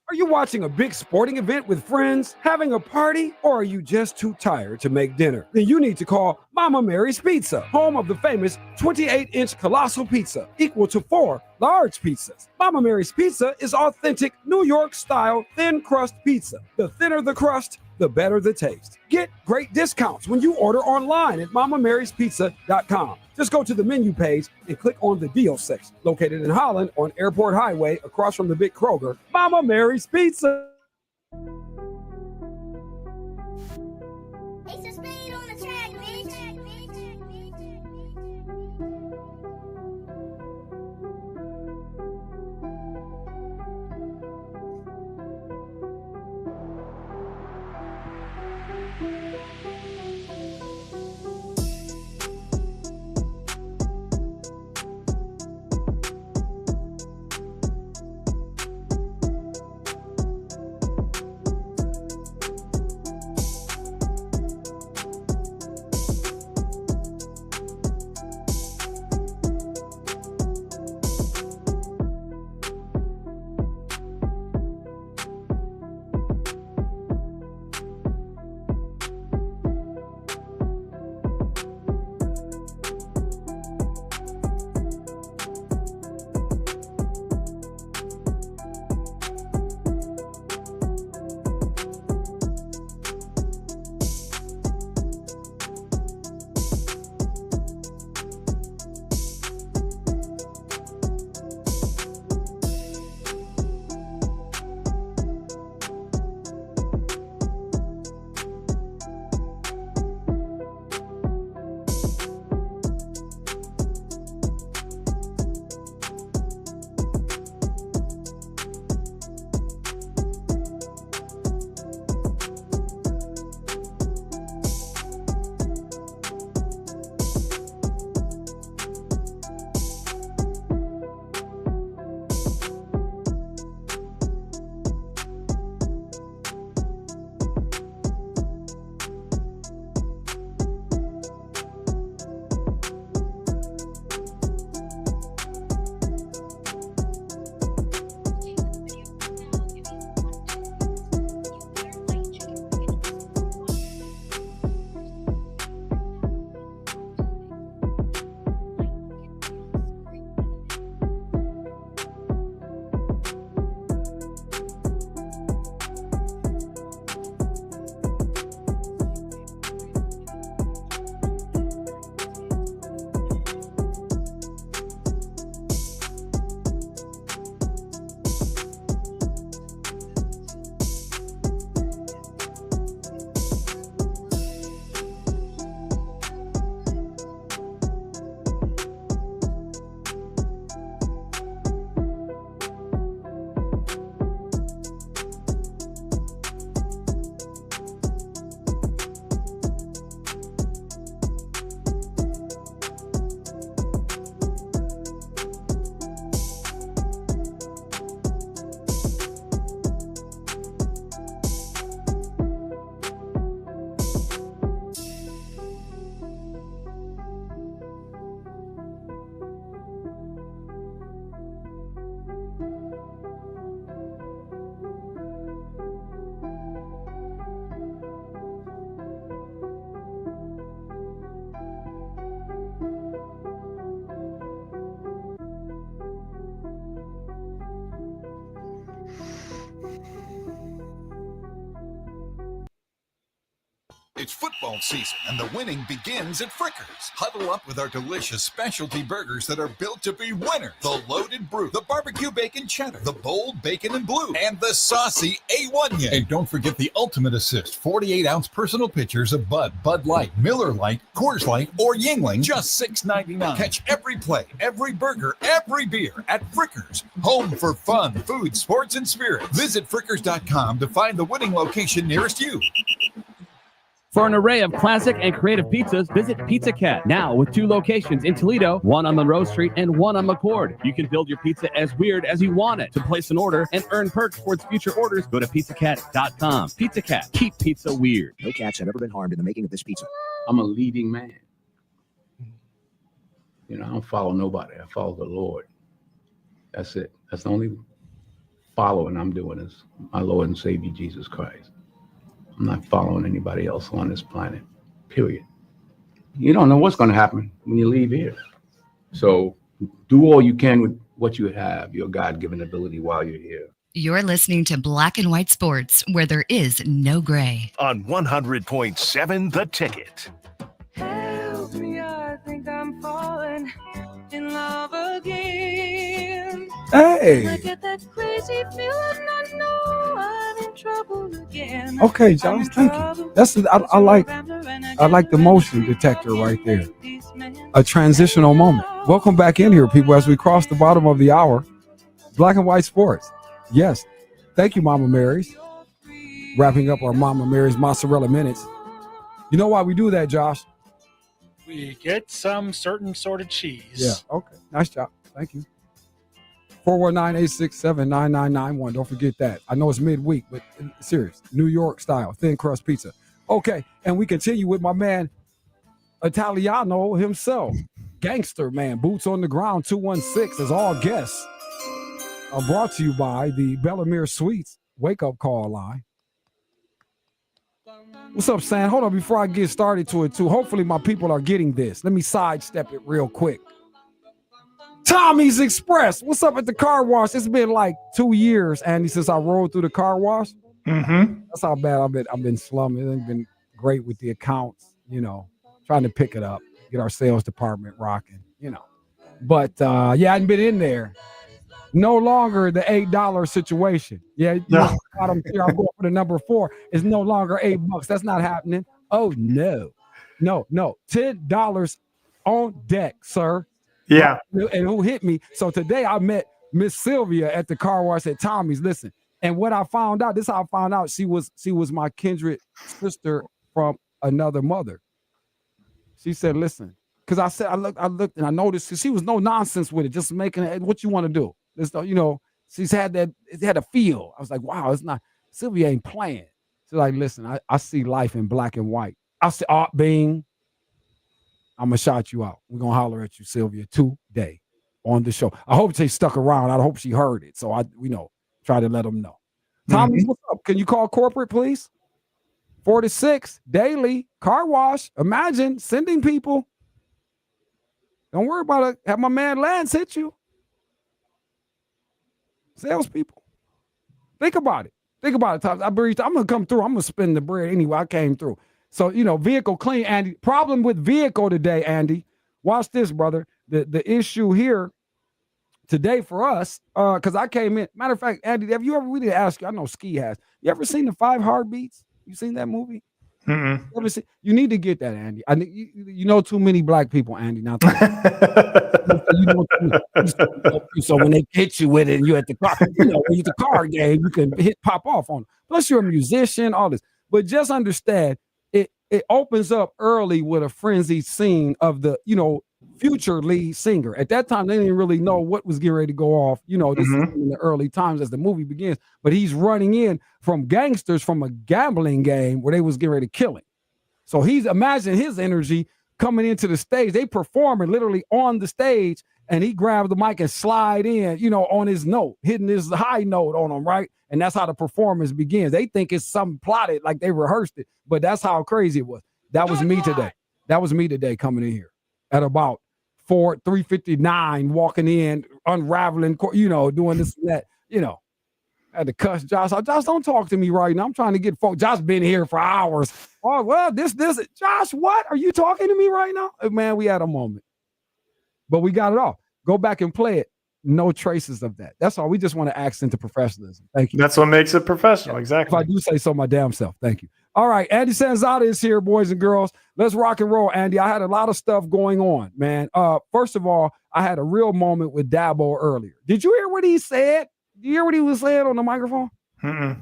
Are you watching a big sporting event with friends, having a party, or are you just too tired to make dinner? Then you need to call Mama Mary's Pizza, home of the famous 28-inch colossal pizza, equal to 4 large pizzas. Mama Mary's Pizza is authentic New York-style thin crust pizza. The thinner the crust, the better the taste. Get great discounts when you order online at MamaMarysPizza.com. Just go to the menu page and click on the deal section. Located in Holland on Airport Highway across from the big Kroger, Mama Mary's Pizza. Ace of Spades on the track, bitch. It's football season, and the winning begins at Frickers. Huddle up with our delicious specialty burgers that are built to be winners. The loaded brew, the barbecue bacon cheddar, the bold bacon and blue, and the saucy A1 yen. And don't forget the ultimate assist, 48-ounce personal pitchers of Bud, Bud Light, Miller Light, Coors Light, or Yingling, just $6.99. Catch every play, every burger, every beer at Frickers. Home for fun, food, sports, and spirits. Visit Frickers.com to find the winning location nearest you. For an array of classic and creative pizzas, visit Pizza Cat, now with 2 locations in Toledo, one on Monroe Street and one on McCord. You can build your pizza as weird as you want it. To place an order and earn perks towards future orders, go to pizzacat.com. Pizza Cat, keep pizza weird. No cats have ever been harmed in the making of this pizza. I'm a leading man. You know, I don't follow nobody. I follow the Lord. That's it. That's the only following I'm doing is my Lord and Savior, Jesus Christ. I'm not following anybody else on this planet, period. You don't know what's going to happen when you leave here. So do all you can with what you have, your God-given ability while you're here. You're listening to Black and White Sports, where there is no gray. On 100.7 The Ticket. Help me, I think I'm falling in love again. Hey. I get that crazy feeling, I know I'm in trouble again. Okay, Josh, thank you. That's I like the motion detector right there. A transitional moment. Welcome back in here, people, as we cross the bottom of the hour. Black and White Sports. Yes. Thank you, Mama Mary's. Wrapping up our Mama Mary's mozzarella minutes. You know why we do that, Josh? We get some certain sort of cheese. Yeah. Okay. Nice job. Thank you. 419-867-9991. Don't forget that. I know it's midweek, but serious. New York style, thin crust pizza. Okay. And we continue with my man, Italiano himself. Gangster man. Boots on the ground, 216 as all guests are brought to you by the Bellamere Suites wake-up call line. What's up, Sam? Hold on before I get started to it, too. Hopefully my people are getting this. Let me sidestep it real quick. Tommy's Express. What's up at the car wash? It's been like 2 years, Andy, since I rolled through the car wash. Mm-hmm. That's how bad I've been slumming. It ain't been great with the accounts, trying to pick it up, get our sales department rocking, But, yeah, I hadn't been in there. No longer the $8 situation. Yeah, no. I'm going for the number 4. It's no longer $8. That's not happening. Oh, no. $10 on deck, sir. Yeah. And who hit me? So today I met Miss Sylvia at the car wash at Tommy's. Listen, and what I found out, this is how I found out she was my kindred sister from another mother. She said, listen, because I said, I looked and I noticed she was no nonsense with it, just making it, what you want to do. This, she's had that, it had a feel. I was like, wow, it's not, Sylvia ain't playing. She's like, listen, I see life in black and white. I see Art Bing. I'm going to shout you out. We're going to holler at you, Sylvia, today on the show. I hope she stuck around. I hope she heard it. So try to let them know. Tommy, what's up? Can you call corporate, please? 4-6 daily car wash. Imagine sending people. Don't worry about it. Have my man Lance hit you. Salespeople. Think about it. I'm going to come through. I'm going to spend the bread anyway. I came through. So, vehicle clean, Andy. Problem with vehicle today, Andy. Watch this, brother. The issue here today for us, because I came in. Matter of fact, Andy, we didn't ask you. I know Ski has. You ever seen the 5 Heartbeats? You seen that movie? Mm-mm. You need to get that, Andy. You know too many black people, Andy. Not so when they hit you with it, and you're at the car, when you're at the car game, you can pop off on it. Plus, you're a musician, all this. But just understand, it opens up early with a frenzied scene of the, future lead singer. At that time, they didn't really know what was getting ready to go off. This is in the early times as the movie begins. But he's running in from gangsters from a gambling game where they was getting ready to kill him. So imagine his energy coming into the stage. They performing literally on the stage, and he grabbed the mic and slide in, on his note, hitting his high note on him, right? And that's how the performance begins. They think it's something plotted, like they rehearsed it, but that's how crazy it was. That was me today. That was me today coming in here at about 3:59, walking in, unraveling, doing this and that, I had to cuss Josh. Josh, don't talk to me right now. I'm trying to get folks. Josh been here for hours. Oh, well, this. Josh, what? Are you talking to me right now? Man, we had a moment. But we got it off. Go back and play it. No traces of that. That's all. We just want to accent to professionalism. Thank you. That's what makes it professional. Exactly. If I do say so my damn self. Thank you. All right. Andy Sanzada is here, boys and girls. Let's rock and roll, Andy. I had a lot of stuff going on, man. First of all, I had a real moment with Dabo earlier. Did you hear what he said? Did you hear what he was saying on the microphone? Mm-mm.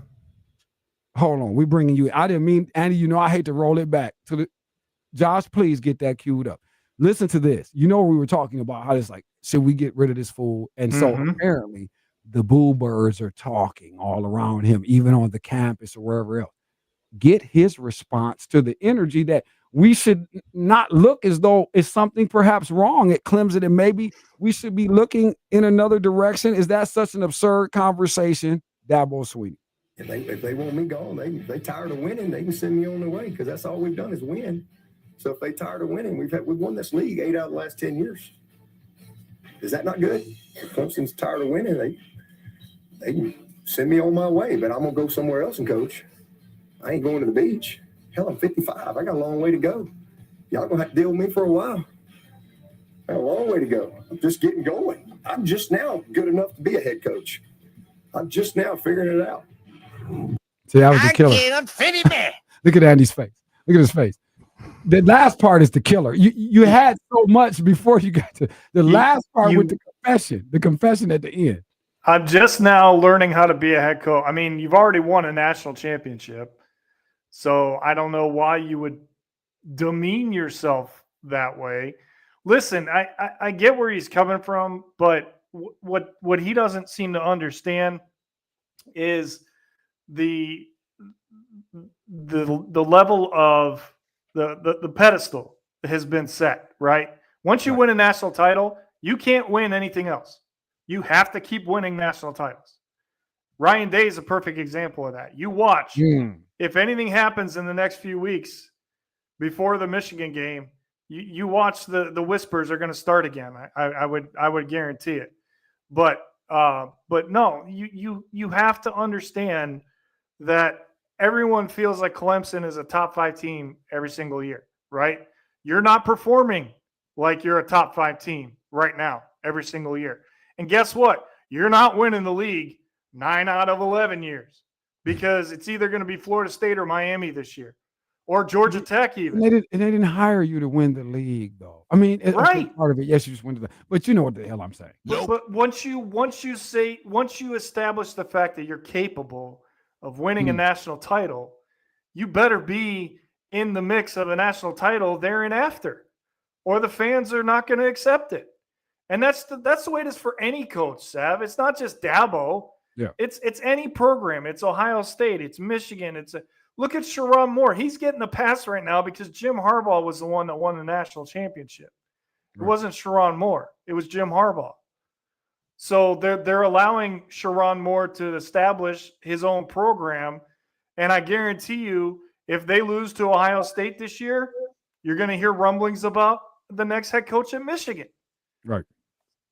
Hold on. We bringing you. I didn't mean, Andy, you know, I hate to roll it back to the Josh, please get that queued up. Listen to this. You know, we were talking about how it's like, should we get rid of this fool? And so apparently the Boo Birds are talking all around him, even on the campus or wherever else. Get his response to the energy that we should not look as though it's something perhaps wrong at Clemson, and maybe we should be looking in another direction. Is that such an absurd conversation, Dabo Sweeney? If they want me gone, they tired of winning, they can send me on their way, because that's all we've done is win. So if they tired of winning, we've won this league 8 out of the last 10 years. Is that not good? If Clemson's tired of winning, they can send me on my way, but I'm gonna go somewhere else and coach. I ain't going to the beach. Hell, I'm 55. I got a long way to go. Y'all gonna have to deal with me for a while. I got a long way to go. I'm just getting going. I'm just now good enough to be a head coach. I'm just now figuring it out. See, that was the killer. Look at Andy's face. Look at his face. The last part is the killer. You had so much before you got to the last part with the confession at the end. I'm just now learning how to be a head coach. I mean, you've already won a national championship, so I don't know why you would demean yourself that way. Listen, I get where he's coming from, but what he doesn't seem to understand is the level of the pedestal has been set, right? Once you win a national title, you can't win anything else. You have to keep winning national titles. Ryan Day is a perfect example of that. You watch. If anything happens in the next few weeks before the Michigan game, you watch the whispers are going to start again. I would guarantee it. But no, you have to understand that everyone feels like Clemson is a top 5 team every single year, right? You're not performing like you're a top 5 team right now every single year. And guess what? You're not winning the league 9 out of 11 years, because it's either going to be Florida State or Miami this year, or Georgia Tech even. And they didn't hire you to win the league, though. I mean, right. Part of it, yes, you just went to but you know what the hell I'm saying. But once you establish the fact that you're capable of winning a national title, you better be in the mix of a national title there and after, or the fans are not going to accept it. And that's the way it is for any coach, Sav. It's not just Dabo. Yeah. It's any program. It's Ohio State. It's Michigan. Look at Sharon Moore. He's getting a pass right now because Jim Harbaugh was the one that won the national championship. It wasn't Sharon Moore. It was Jim Harbaugh. So they're allowing Sharon Moore to establish his own program. And I guarantee you, if they lose to Ohio State this year, you're going to hear rumblings about the next head coach at Michigan. Right.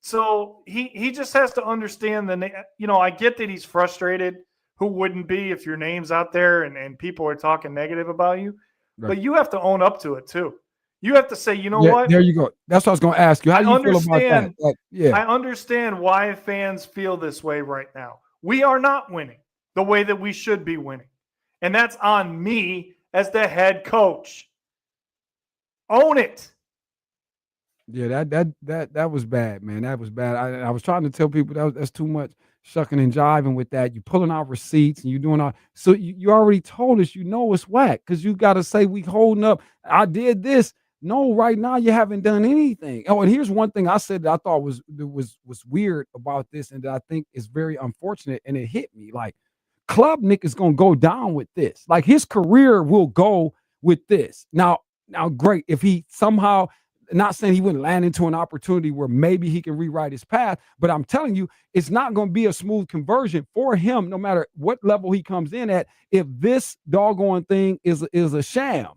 So he just has to understand I get that he's frustrated. Who wouldn't be if your name's out there and people are talking negative about you? Right. But you have to own up to it too. You have to say, you know what? There you go. That's what I was going to ask you. How do you feel about that? I understand why fans feel this way right now. We are not winning the way that we should be winning. And that's on me as the head coach. Own it. Yeah, that was bad, man. That was bad. I was trying to tell people that's too much shucking and jiving with that. You pulling out receipts and you doing all. So you already told us, it's whack, because you got to say we holding up. I did this. No, right now you haven't done anything. Oh, and here's one thing I said that I thought was weird about this, and that I think is very unfortunate, and it hit me. Like, Klubnik is gonna go down with this. Like, his career will go with this. Now, great if he somehow. Not saying he wouldn't land into an opportunity where maybe he can rewrite his path, but I'm telling you, it's not going to be a smooth conversion for him, no matter what level he comes in at, if this doggone thing is a sham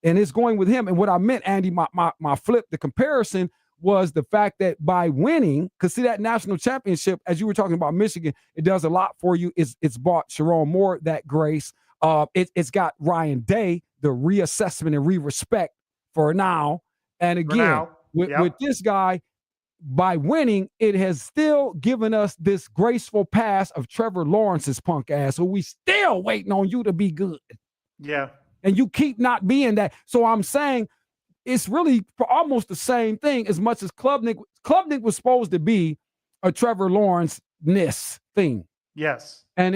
and it's going with him. And what I meant, Andy, my flip, the comparison was the fact that by winning, because see, that national championship, as you were talking about Michigan, it does a lot for you. It's bought Sharon Moore that grace. It's got Ryan Day, the reassessment and re-respect for now. And again, with this guy, by winning, it has still given us this graceful pass of Trevor Lawrence's punk ass, who we still waiting on you to be good. Yeah. And you keep not being that. So I'm saying it's really for almost the same thing, as much as Klubnik was supposed to be a Trevor Lawrence-ness thing. Yes. And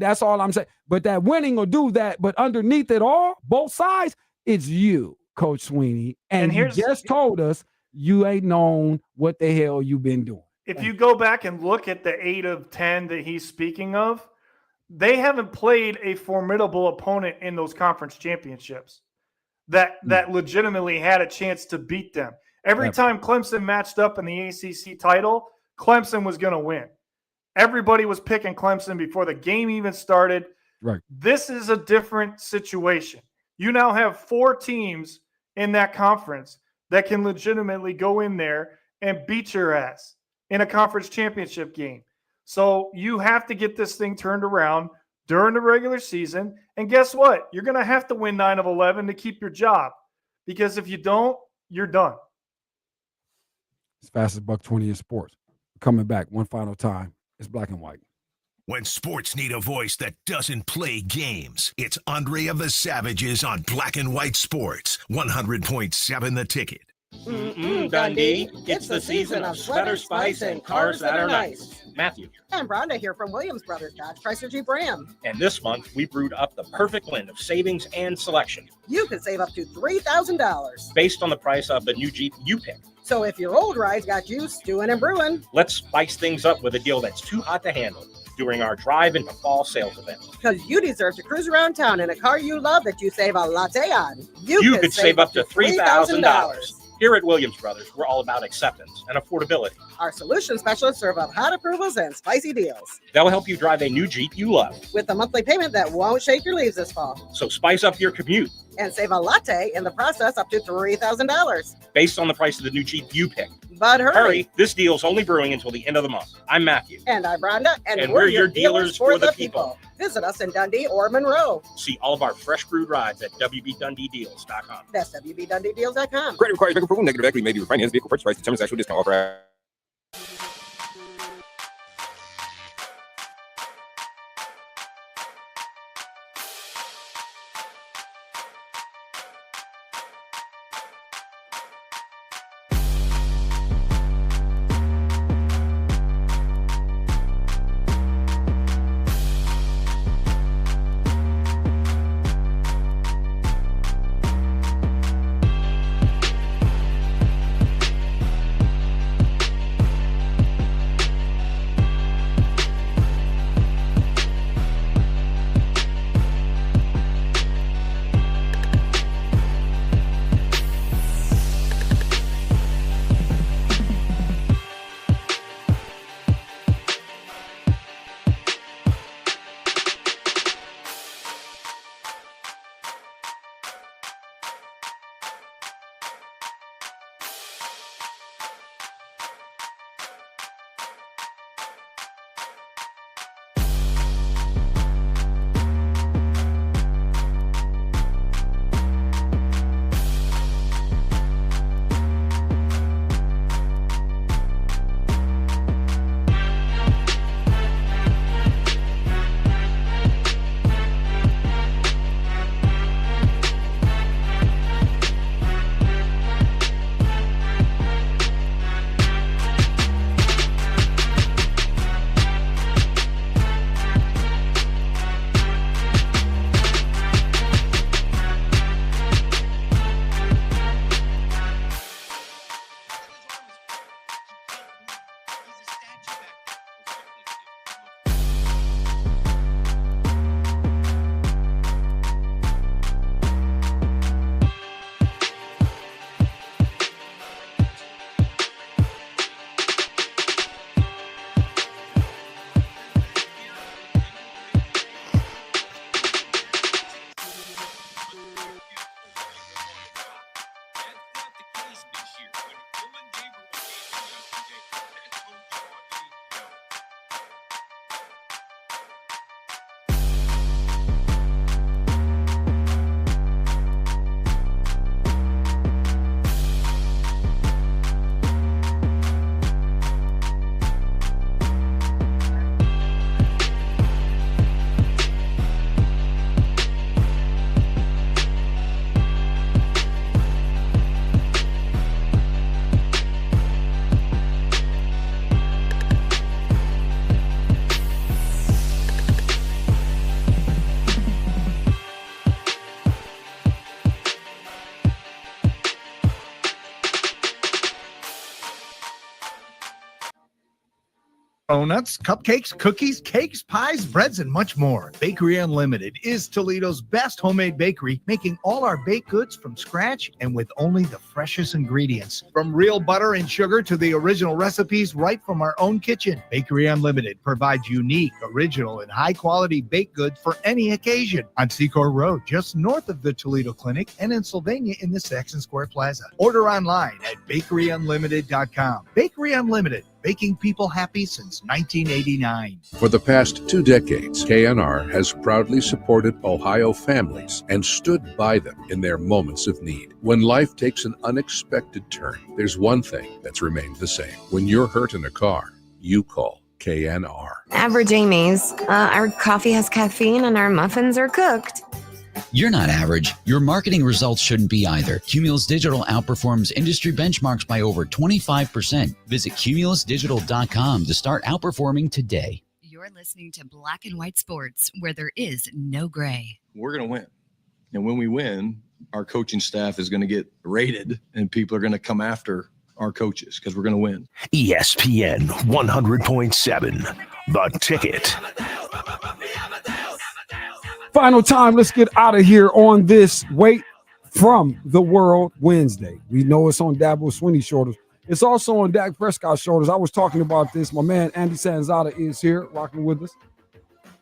that's all I'm saying. But that winning will do that. But underneath it all, both sides, it's you, Coach Sweeney. And you just told us you ain't known what the hell you've been doing. If you go back and look at the 8 of 10 that he's speaking of, they haven't played a formidable opponent in those conference championships that legitimately had a chance to beat them. Every time Clemson matched up in the ACC title, Clemson was going to win. Everybody was picking Clemson before the game even started. Right. This is a different situation. You now have 4 teams in that conference that can legitimately go in there and beat your ass in a conference championship game. So you have to get this thing turned around during the regular season. And guess what? You're going to have to win 9 of 11 to keep your job. Because if you don't, you're done. It's fastest $1.20 in sports. Coming back one final time. It's Black and White. When sports need a voice that doesn't play games, it's Andre of the Savages on Black and White Sports, 100.7 The Ticket. Dundee, it's the season of sweater spice and cars that are nice. Matthew. And Rhonda here from Williams Brothers Dodge Chrysler Jeep Ram. And this month, we brewed up the perfect blend of savings and selection. You could save up to $3,000. Based on the price of the new Jeep you pick. So if your old ride's got you stewing and brewing, let's spice things up with a deal that's too hot to handle during our drive into fall sales event. Because you deserve to cruise around town in a car you love that you save a latte on. You could save up to $3,000. Here at Williams Brothers, we're all about acceptance and affordability. Our solution specialists serve up hot approvals and spicy deals. They'll help you drive a new Jeep you love. With a monthly payment that won't shake your leaves this fall. So spice up your commute. And save a latte in the process up to $3,000. Based on the price of the new Jeep you pick. But hurry. This deal's only brewing until the end of the month. I'm Matthew. And I'm Rhonda. And we're your dealers for the people. Visit us in Dundee or Monroe. See all of our fresh brewed rides at WBDundeeDeals.com. That's WBDundeeDeals.com. Credit required bank approval. Negative equity may be refinanced. Vehicle purchase price determines actual discount offer. Donuts, cupcakes, cookies, cakes, pies, breads, and much more. Bakery Unlimited is Toledo's best homemade bakery, making all our baked goods from scratch and with only the freshest ingredients. From real butter and sugar to the original recipes right from our own kitchen. Bakery Unlimited provides unique, original, and high-quality baked goods for any occasion. On Secor Road, just north of the Toledo Clinic, and in Sylvania in the Saxon Square Plaza. Order online at bakeryunlimited.com. Bakery Unlimited. Baking people happy since 1989. For the past 2 decades, KNR has proudly supported Ohio families and stood by them in their moments of need. When life takes an unexpected turn, there's one thing that's remained the same. When you're hurt in a car, you call KNR. Average Amy's. Our coffee has caffeine and our muffins are cooked. You're not average. Your marketing results shouldn't be either. Cumulus Digital outperforms industry benchmarks by over 25%. Visit cumulusdigital.com to start outperforming today. You're listening to Black and White Sports, where there is no gray. We're going to win. And when we win, our coaching staff is going to get rated and people are going to come after our coaches because we're going to win. ESPN 100.7, The Ticket. Final time. Let's get out of here on this Wait from the World Wednesday. We know it's on Dabo Sweeney's shoulders. It's also on Dak Prescott's shoulders. I was talking about this. My man Andy Sanzada is here rocking with us.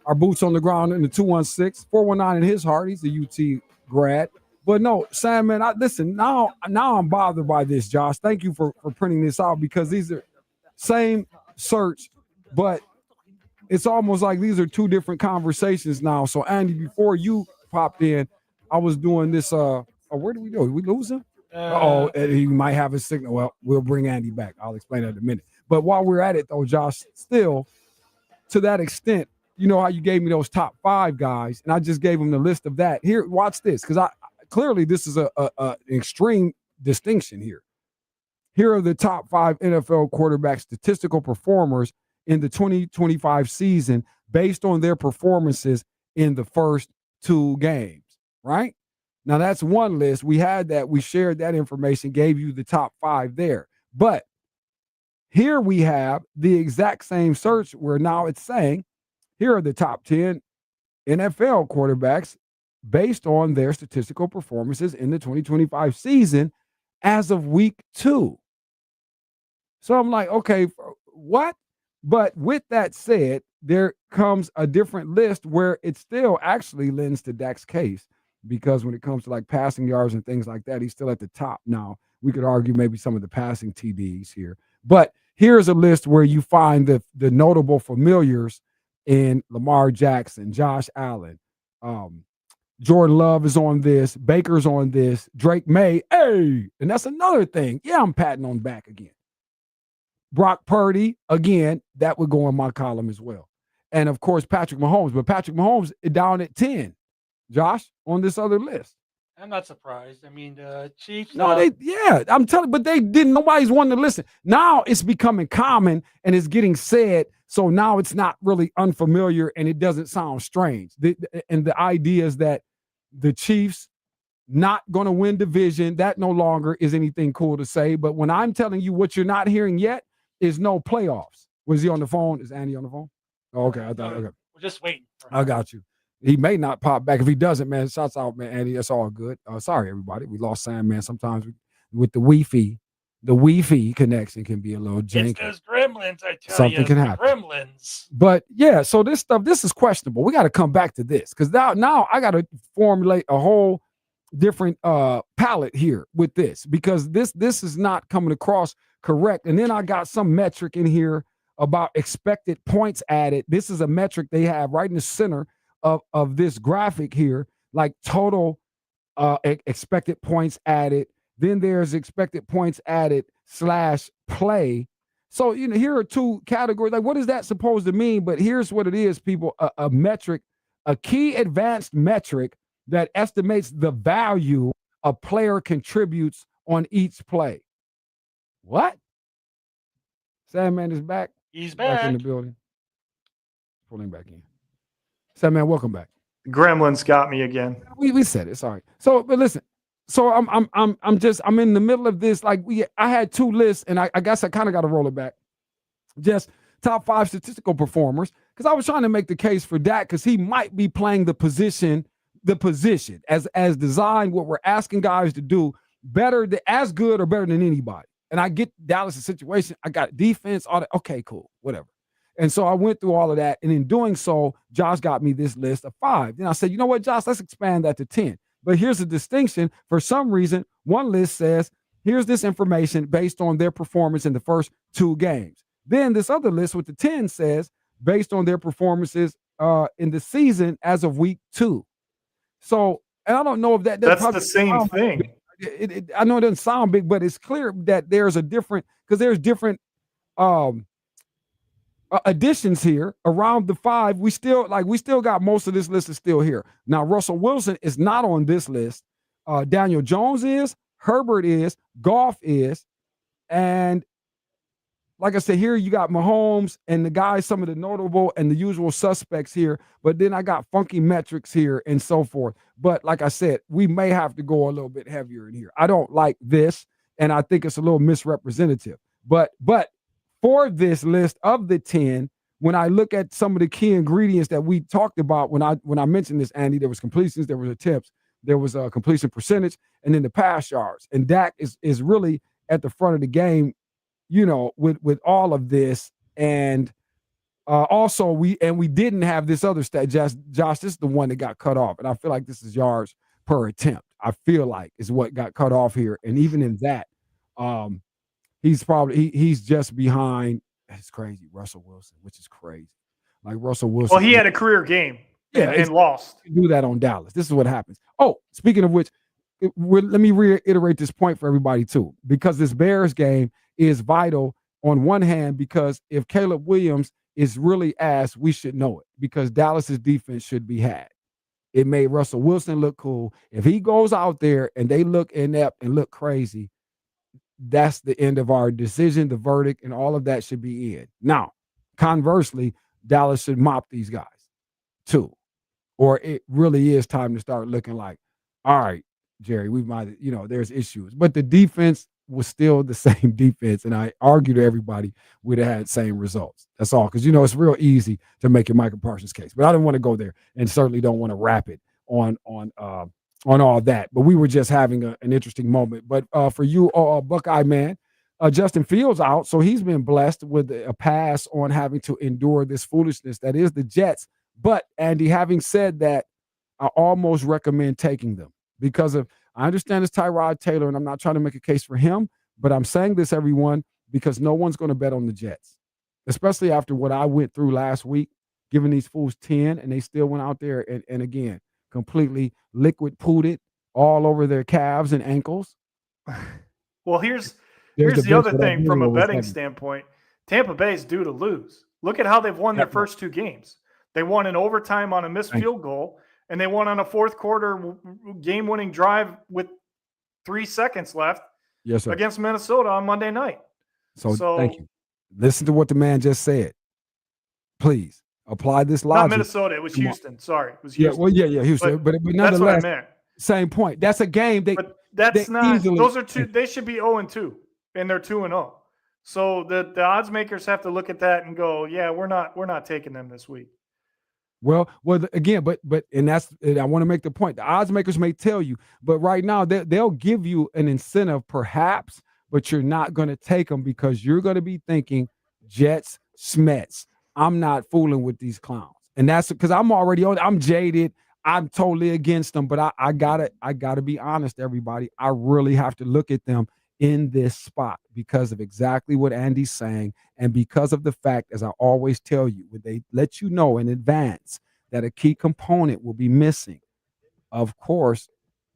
Our boots on the ground in the 216, 419 in his heart. He's a UT grad. But no, Sam, man, listen, now I'm bothered by this, Josh. Thank you for printing this out because these are same search, but it's almost like these are two different conversations now. So, Andy, before you popped in, I was doing this. Where did we go? Did we lose him? He might have a signal. Well, we'll bring Andy back. I'll explain that in a minute. But while we're at it, though, Josh, still, to that extent, you know how you gave me those top 5 guys, and I just gave him the list of that. Here, watch this, because I clearly this is an extreme distinction here. Here are the top 5 NFL quarterback statistical performers in the 2025 season based on their performances in the first 2 games, right? Now, that's one list. We had that. We shared that information, gave you the top 5 there. But here we have the exact same search where now it's saying, here are the top 10 NFL quarterbacks based on their statistical performances in the 2025 season as of week 2. So I'm like, okay, what? But with that said, there comes a different list where it still actually lends to Dak's case because when it comes to like passing yards and things like that, he's still at the top. Now, we could argue maybe some of the passing TDs here. But here's a list where you find the notable familiars in Lamar Jackson, Josh Allen, Jordan Love is on this, Baker's on this, Drake May, hey, and that's another thing. Yeah, I'm patting on back again. Brock Purdy, again, that would go in my column as well. And, of course, Patrick Mahomes. But Patrick Mahomes is down at 10, Josh, on this other list. I'm not surprised. I mean, the Chiefs. No, I'm telling you, but they didn't. Nobody's wanting to listen. Now it's becoming common and it's getting said. So now it's not really unfamiliar and it doesn't sound strange. And the idea is that the Chiefs not going to win division, that no longer is anything cool to say. But when I'm telling you what you're not hearing yet is no playoffs. Was he on the phone? Is Andy on the phone? Oh, okay. I thought, okay. We're just waiting. I got you. He may not pop back. If he doesn't, man, shouts out, man, Andy. That's all good. Sorry, everybody. We lost Sam, man. Sometimes with the Wi-Fi connection can be a little janky. It's those gremlins, I tell Something you. can happen. Gremlins. But, yeah, so this is questionable. We got to come back to this because now I got to formulate a whole different palette here with this because this is not coming across correct. And then I got some metric in here about expected points added. This is a metric they have right in the center of this graphic here, like total expected points added. Then there's expected points added / play. So, you know, here are 2 categories. Like, what is that supposed to mean? But here's what it is, people. A metric, a key advanced metric that estimates the value a player contributes on each play. What? Sandman is back. He's back in the building. Pull him back in. Sandman, welcome back. Gremlins got me again. We said it. Sorry. So, but listen. So I'm in the middle of this. Like I had 2 lists, and I guess I kind of got to roll it back. Just top 5 statistical performers, because I was trying to make the case for Dak because he might be playing the position as designed, what we're asking guys to do better, as good or better than anybody. And I get Dallas' situation. I got defense, all that. Okay, cool, whatever. And so I went through all of that. And in doing so, Josh got me this list of 5. Then I said, you know what, Josh, let's expand that to 10. But here's a distinction. For some reason, one list says, here's this information based on their performance in the first 2 games. Then this other list with the 10 says, based on their performances in the season as of week 2. So, and I don't know if that's the same thing. I know it doesn't sound big, but it's clear that there's different additions here around the 5. We still got most of this list is still here. Now, Russell Wilson is not on this list. Daniel Jones is, Herbert is, Goff is, and like I said, here you got Mahomes and the guys, some of the notable and the usual suspects here, but then I got funky metrics here and so forth. But like I said, we may have to go a little bit heavier in here. I don't like this, and I think it's a little misrepresentative. But for this list of the 10, when I look at some of the key ingredients that we talked about when I mentioned this, Andy, there was completions, there was attempts, there was a completion percentage, and then the pass yards. And Dak is really at the front of the game, you know, with all of this. And also we didn't have this other stat. Josh, this is the one that got cut off. And I feel like this is yards per attempt. I feel like is what got cut off here. And even in that, he's just behind. It's crazy, Russell Wilson, which is crazy. Like Russell Wilson. Well, he had a career game and lost. Do that on Dallas. This is what happens. Oh, speaking of which, let me reiterate this point for everybody too, because this Bears game is vital on one hand, because if Caleb Williams is really asked, we should know it, because Dallas's defense should be had. It made Russell Wilson look cool. If he goes out there and they look inept and look crazy, that's the end of our decision, the verdict, and all of that should be in. Now, conversely, Dallas should mop these guys too, or it really is time to start looking like, all right, Jerry, we might, there's issues, but the defense was still the same defense, and I argue to everybody we'd have had same results. That's all, because it's real easy to make your Michael Parsons case, but I didn't want to go there, and certainly don't want to wrap it on all that. But we were just having an interesting moment. But for you, Buckeye man, Justin Fields out, so he's been blessed with a pass on having to endure this foolishness that is the Jets. But Andy, having said that, I almost recommend taking them because I understand it's Tyrod Taylor, and I'm not trying to make a case for him, but I'm saying this, everyone, because no one's going to bet on the Jets, especially after what I went through last week, giving these fools 10, and they still went out there and again, completely liquid pooted all over their calves and ankles. Well, here's the other thing from a betting standpoint. Tampa Bay is due to lose. Look at how they've won their first 2 games. They won in overtime on a missed field goal, and they won on a fourth quarter game-winning drive with 3 seconds left against Minnesota on Monday night. So thank you. Listen to what the man just said. Please apply this logic. Not Minnesota. It was Houston. Sorry. It was Houston. Yeah, Houston. But nonetheless, that's what I meant. Same point. That's a game. But that's not. Those are 2. They should be 0-2, and they're 2-0. So the odds makers have to look at that and go, yeah, we're not taking them this week. Well, again, but I want to make the point. The odds makers may tell you, but right now they'll give you an incentive, perhaps, but you're not going to take them because you're going to be thinking Jets, Smets. I'm not fooling with these clowns, and that's because I'm jaded. I'm totally against them, but I gotta be honest, everybody. I really have to look at them in this spot because of exactly what Andy's saying, and because of the fact, as I always tell you, when they let you know in advance that a key component will be missing, of course,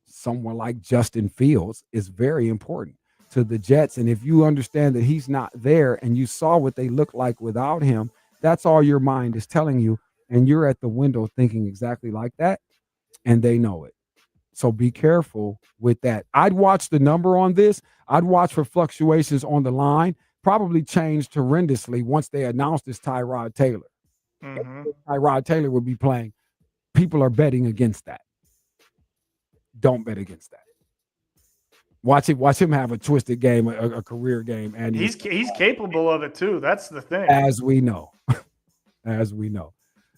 someone like Justin Fields is very important to the Jets. And if you understand that he's not there and you saw what they look like without him, that's all your mind is telling you. And you're at the window thinking exactly like that, and they know it. So be careful with that. I'd watch the number on this. I'd watch for fluctuations on the line, probably change horrendously once they announced this Tyrod Taylor. Mm-hmm. Tyrod Taylor would be playing. People are betting against that. Don't bet against that. Watch him have a twisted game, a career game, and he's capable of it too. That's the thing. As we know.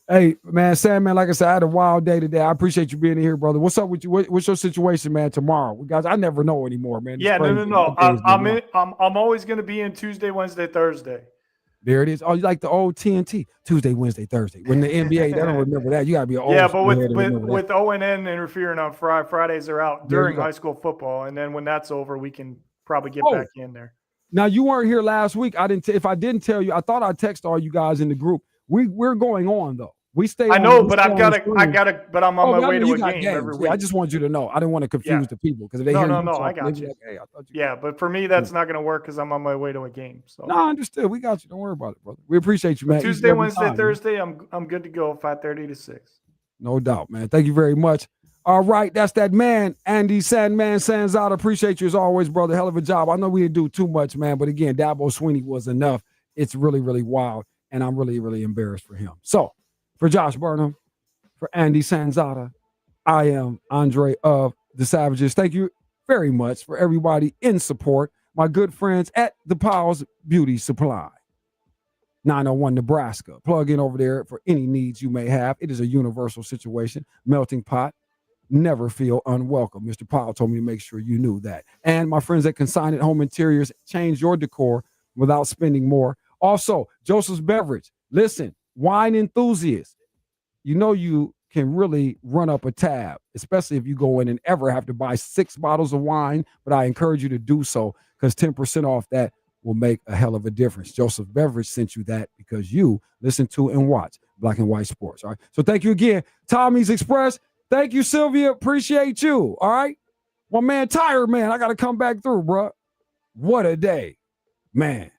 Hey, man, Sam, man, like I said, I had a wild day today. I appreciate you being here, brother. What's up with you? What's your situation, man, tomorrow? Guys, I never know anymore, man. It's crazy. No. I'm always going to be in Tuesday, Wednesday, Thursday. There it is. Oh, you like the old TNT, Tuesday, Wednesday, Thursday. When the NBA, they don't remember that. You got to be old. Yeah, but with ONN interfering on Fridays are out during high school football. And then when that's over, we can probably get back in there. Now, you weren't here last week. If I didn't tell you, I thought I'd text all you guys in the group. We're going on, though. We stay. I know, but I'm on my way to a game every week. I just want you to know. I didn't want to confuse the people because if they hear you talk, I got you. Like, hey, I thought you. Yeah, but for me, that's not going to work because I'm on my way to a game. So no, I understood. We got you. Don't worry about it, brother. We appreciate you, man. Tuesday, Wednesday, Thursday, I'm good to go. 5:30 to 6. No doubt, man. Thank you very much. All right, that's that man, Andy Sandman Sanzada. Appreciate you as always, brother. Hell of a job. I know we didn't do too much, man, but again, Dabo Sweeney was enough. It's really, really wild, and I'm really, really embarrassed for him. So, for Josh Burnham, for Andy Sanzada, I am Andre of the Savages. Thank you very much for everybody in support. My good friends at the Powell's Beauty Supply, 901 Nebraska. Plug in over there for any needs you may have. It is a universal situation. Melting pot. Never feel unwelcome. Mr. Powell told me to make sure you knew that. And my friends at Consignment Home Interiors, change your decor without spending more. Also, Joseph's Beverage. Listen, wine enthusiasts, you know you can really run up a tab, especially if you go in and ever have to buy 6 bottles of wine. But I encourage you to do so because 10% off that will make a hell of a difference. Joseph Beverage sent you that because you listen to and watch Black and White Sports. All right. So thank you again. Tommy's Express. Thank you, Sylvia. Appreciate you. All right. My man, Tired Man. I got to come back through, bro. What a day, man.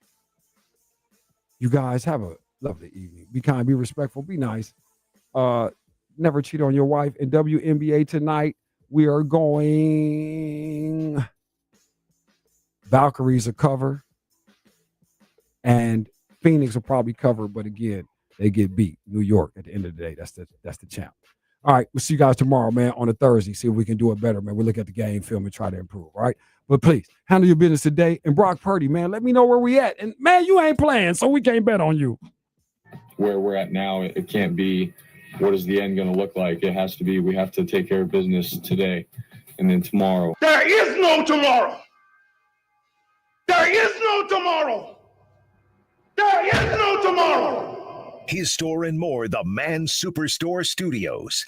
You guys have a lovely evening. Be kind, be respectful, be nice. Never cheat on your wife. In WNBA tonight, we are going Valkyries are cover. And Phoenix will probably cover, but again, they get beat. New York at the end of the day. That's the champ. All right, we'll see you guys tomorrow, man, on a Thursday. See if we can do it better, man. We'll look at the game film and try to improve, all right? But please, handle your business today. And Brock Purdy, man, let me know where we at. And, man, you ain't playing, so we can't bet on you. Where we're at now, it can't be what is the end going to look like. It has to be we have to take care of business today and then tomorrow. There is no tomorrow. There is no tomorrow. There is no tomorrow. His Store and More, the Man Superstore Studios.